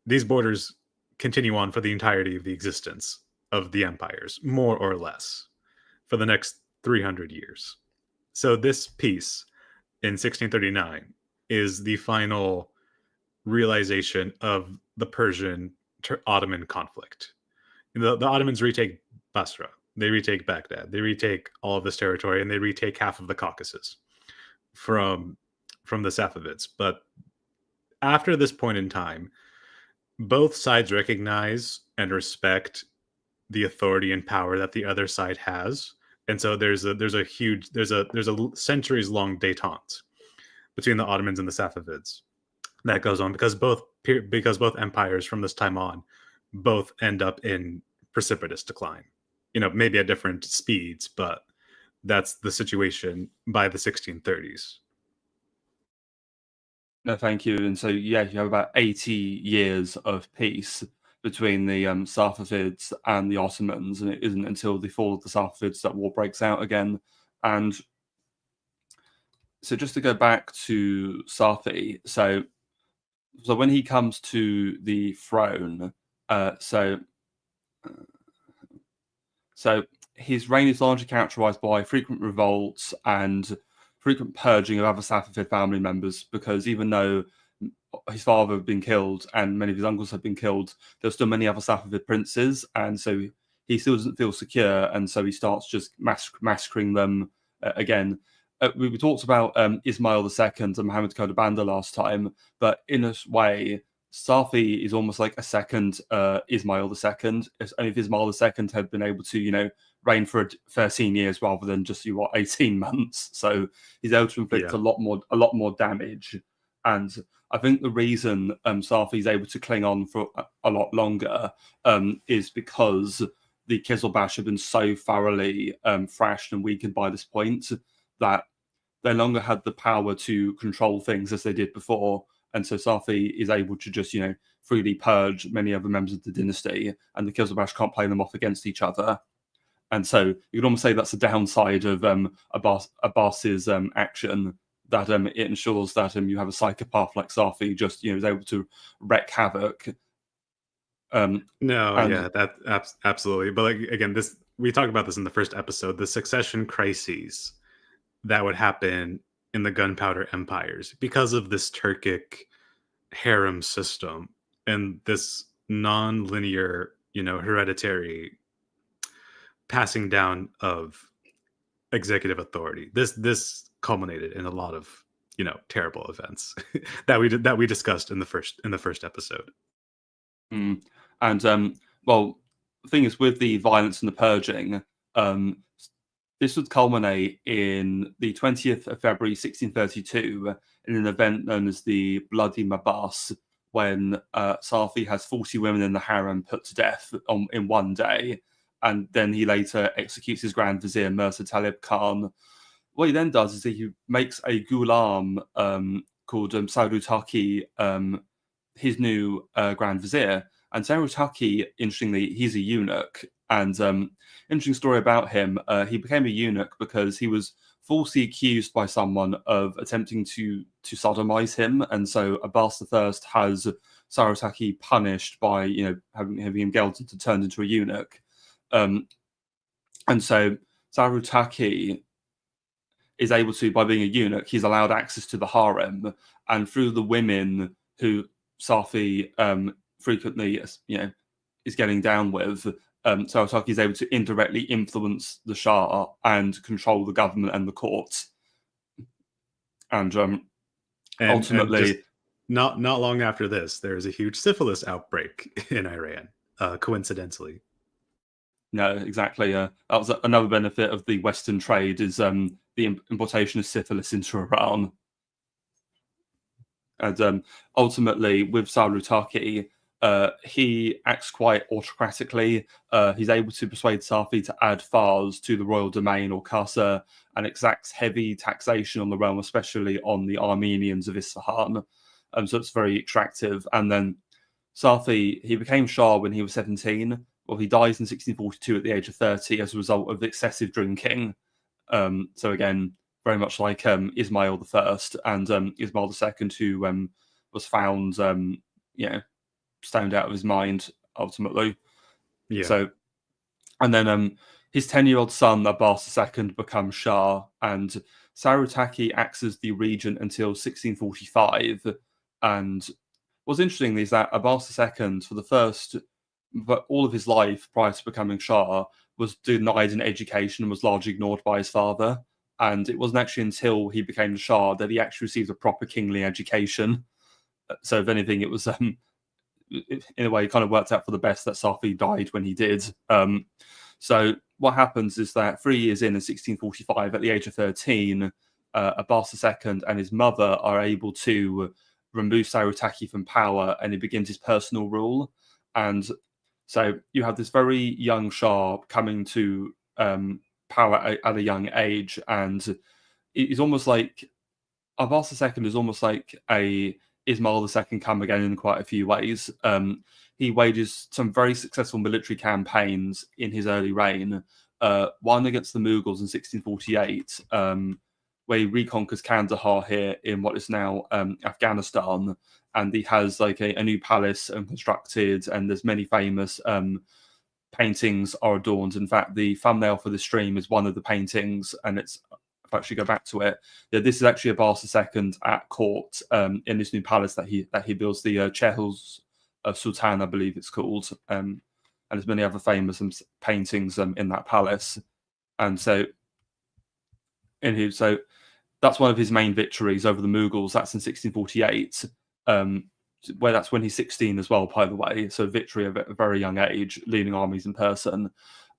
these borders continue on for the entirety of the existence of the empires, more or less, for the next 300 years. So this peace in 1639 is the final realization of the Persian-Ottoman conflict. The Ottomans retake Basra, they retake Baghdad, they retake all of this territory, and they retake half of the Caucasus from the Safavids. But after this point in time, both sides recognize and respect the authority and power that the other side has, and so there's a centuries long détente between the Ottomans and the Safavids that goes on, because both empires from this time on both end up in precipitous decline. Maybe at different speeds, but that's the situation by the 1630s. No, thank you. And so, you have about 80 years of peace between the Safavids and the Ottomans, and it isn't until the fall of the Safavids that war breaks out again. And so, just to go back to Safi, so when he comes to the throne, so his reign is largely characterized by frequent revolts and frequent purging of other Safavid family members, because even though his father had been killed and many of his uncles had been killed, there were still many other Safavid princes, and so he still doesn't feel secure, and so he starts just massacring them again. We talked about Ismail II and Muhammad Kodabanda last time, but in a way, Safi is almost like a second Ismail II. If Ismail II had been able to, reign for 13 years rather than just 18 months, so he's able to inflict a lot more damage. And I think the reason Safi is able to cling on for a lot longer is because the Kizilbash have been so thoroughly thrashed and weakened by this point that they no longer had the power to control things as they did before. And so Safi is able to just, freely purge many other members of the dynasty, and the Kizilbash can't play them off against each other. And so you could almost say that's a downside of Abbas's action, that it ensures that you have a psychopath like Safi just, is able to wreak havoc. That's absolutely. But again, we talked about this in the first episode, the succession crises that would happen in the gunpowder empires because of this Turkic harem system and this non-linear, hereditary passing down of executive authority. This culminated in a lot of, terrible events that we discussed in the first episode. And well, the thing is, with the violence and the purging, this would culminate in the 20th of February 1632 in an event known as the Bloody Abbas, when Safi has 40 women in the harem put to death in one day, and then he later executes his Grand Vizier Mirza Talib Khan. What he then does is he makes a ghulam called Sarutaki his new Grand Vizier. And Sarutaki, interestingly, he's a eunuch. And interesting story about him, he became a eunuch because he was falsely accused by someone of attempting to sodomize him. And so Abbas I has Sarutaki punished by, having him gelded to turn into a eunuch. And so Sarutaki is able to, by being a eunuch, he's allowed access to the harem, and through the women who Safi frequently, is getting down with, Sarutaki is able to indirectly influence the Shah and control the government and the courts. And ultimately, and not long after this, there is a huge syphilis outbreak in Iran. Coincidentally. No, exactly. That was another benefit of the Western trade, is the importation of syphilis into Iran. And ultimately, with Sarutaki, he acts quite autocratically. He's able to persuade Safi to add fars to the royal domain, or Kasa, and exacts heavy taxation on the realm, especially on the Armenians of Isfahan. So it's very attractive. And then Safi, he became Shah when he was 17. Well, he dies in 1642 at the age of 30 as a result of excessive drinking. So again, very much like Ismail I and Ismail II, who was found, stoned out of his mind ultimately. Yeah. So, and then his 10-year-old son Abbas II becomes Shah, and Sarutaki acts as the regent until 1645. And what's interesting is that Abbas II, but all of his life prior to becoming Shah, was denied an education and was largely ignored by his father. And it wasn't actually until he became the Shah that he actually received a proper kingly education. So if anything, it was in a way, it kind of worked out for the best that Safi died when he did. So what happens is that 3 years in 1645, at the age of 13, Abbas II and his mother are able to remove Sarutaki from power, and he begins his personal rule. And so you have this very young Shah coming to power at a young age, and it's almost like Abbas II is almost like a Ismail II come again in quite a few ways. He wages some very successful military campaigns in his early reign. One against the Mughals in 1648, where he reconquers Kandahar here in what is now Afghanistan, and he has like a new palace constructed, and there's many famous paintings are adorned. In fact, the thumbnail for the stream is one of the paintings, and it's, if I actually go back to it, this is actually Abbas II at court in this new palace that he builds, the Chehls Sultan, I believe it's called, and there's many other famous paintings in that palace. And so, so that's one of his main victories over the Mughals. That's in 1648. Where that's when he's 16 as well, by the way. So victory at a very young age, leading armies in person.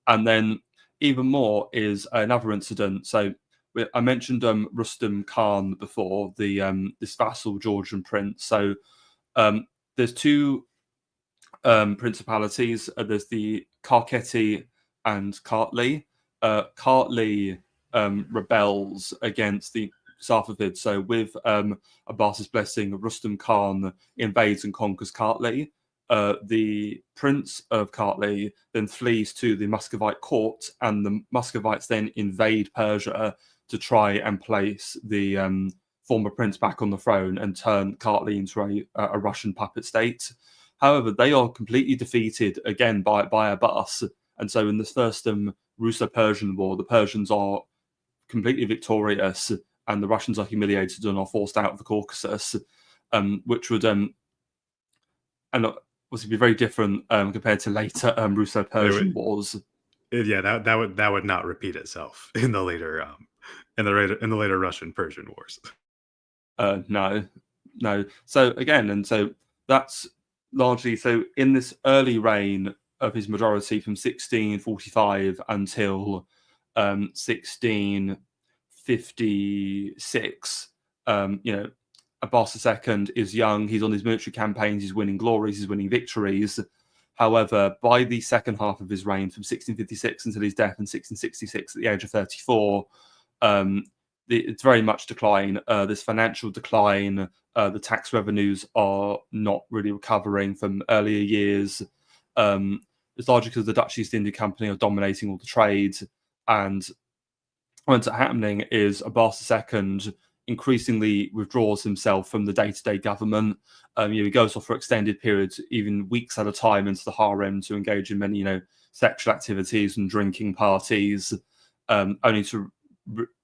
And then even more is another incident. So I mentioned Rustam Khan before, this vassal Georgian prince. So there's two principalities. There's the Karketi and Kartli. Kartli rebels against the Safavids. So with Abbas's blessing, Rustam Khan invades and conquers Kartli. The prince of Kartli then flees to the Muscovite court, and the Muscovites then invade Persia to try and place the former prince back on the throne and turn Kartli into a Russian puppet state. However, they are completely defeated again by Abbas. And so in this first Russo-Persian war, the Persians are completely victorious, and the Russians are humiliated and are forced out of the Caucasus, which would and was be very different compared to later Russo-Persian wars. Yeah, that would not repeat itself in the later Russian-Persian wars. No. So again, and so that's largely, so in this early reign of his majority from 1645 until 1656. Abbas II is young. He's on his military campaigns. He's winning glories. He's winning victories. However, by the second half of his reign, from 1656 until his death in 1666 at the age of 34, it's very much decline. This financial decline, the tax revenues are not really recovering from earlier years. It's largely because the Dutch East India Company are dominating all the trade. And what's happening is Abbas II increasingly withdraws himself from the day-to-day government. He goes off for extended periods, even weeks at a time, into the harem to engage in many, sexual activities and drinking parties, only to,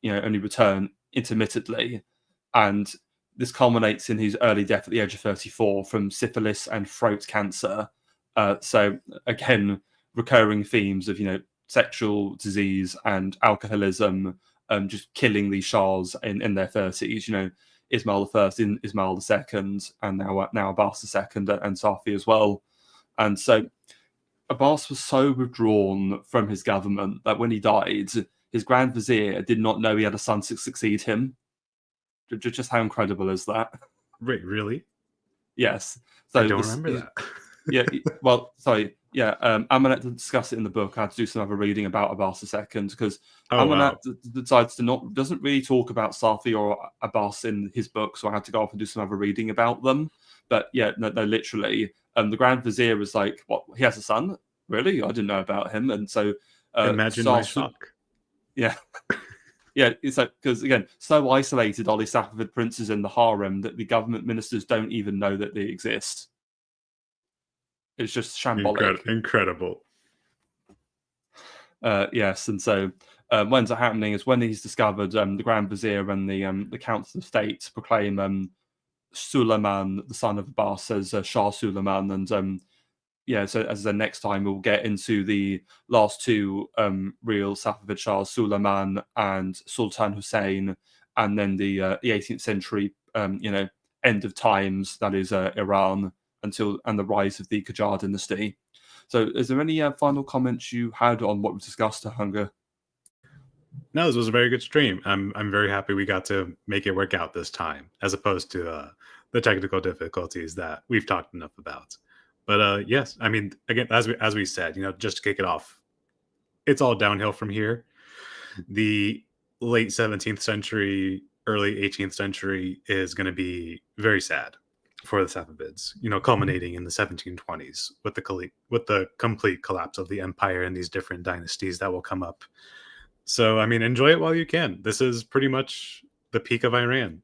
only return intermittently. And this culminates in his early death at the age of 34 from syphilis and throat cancer. So again, recurring themes of, sexual disease and alcoholism, just killing these shahs in their 30s. Ismail I, Ismail II, and now Abbas II and Safi as well. And so Abbas was so withdrawn from his government that when he died, his Grand Vizier did not know he had a son to succeed him. Just how incredible is that? Wait, really? Yes. So I don't remember that. Yeah, well, sorry. Yeah, Amanat to discuss it in the book. I had to do some other reading about Abbas II because Amanat doesn't really talk about Safi or Abbas in his book, so I had to go off and do some other reading about them. But yeah, no, literally, the Grand Vizier was like, "What? He has a son? Really? I didn't know about him." And so, imagine my shock. Yeah. Yeah, it's like, because again, so isolated are these Safavid princes in the harem that the government ministers don't even know that they exist. It's just shambolic. Incredible. Yes, and so when's it happening is when he's discovered, the Grand Vizier and the Council of State proclaim Suleiman, the son of Abbas, as Shah Suleiman, and so as the next time we'll get into the last two real Safavid Shahs, Suleiman and Sultan Hussein, and then the 18th century, end of times, that is Iran, and the rise of the Qajar dynasty. So is there any final comments you had on what we discussed, Hunger? No, this was a very good stream. I'm very happy we got to make it work out this time, as opposed to the technical difficulties that we've talked enough about. But yes, I mean, again, as we said, just to kick it off, it's all downhill from here. The late 17th century, early 18th century is going to be very sad for the Safavids, culminating in the 1720s with the complete collapse of the empire and these different dynasties that will come up. So, I mean, enjoy it while you can. This is pretty much the peak of Iran.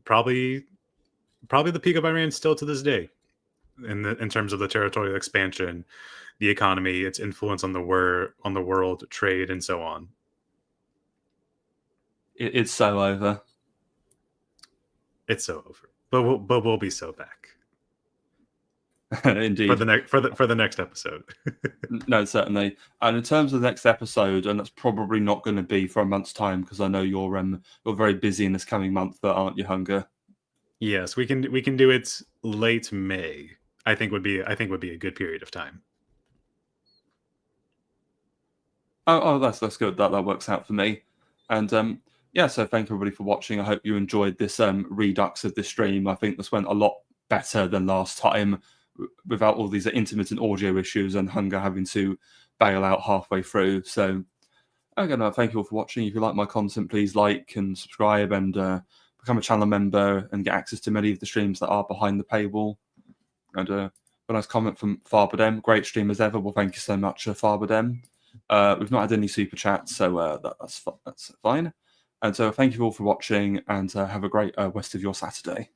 Probably the peak of Iran still to this day, in terms of the territorial expansion, the economy, its influence on the world, trade, and so on. It's so over. It's so over. But we'll be so back. Indeed. For the next episode. No, certainly. And in terms of the next episode, and that's probably not going to be for a month's time, because I know you're very busy in this coming month, aren't you, Hunger? Yes, we can do it late May. I think would be a good period of time. Oh, that's good. That works out for me. And so thank everybody for watching. I hope you enjoyed this redux of this stream. I think this went a lot better than last time, without all these intermittent audio issues and Hunger having to bail out halfway through. So again, thank you all for watching. If you like my content, please like and subscribe and become a channel member and get access to many of the streams that are behind the paywall. And a nice comment from Farbadem. Great stream as ever. Well, thank you so much, Farbadem. We've not had any super chats, so that's fine. And so thank you all for watching, and have a great rest of your Saturday.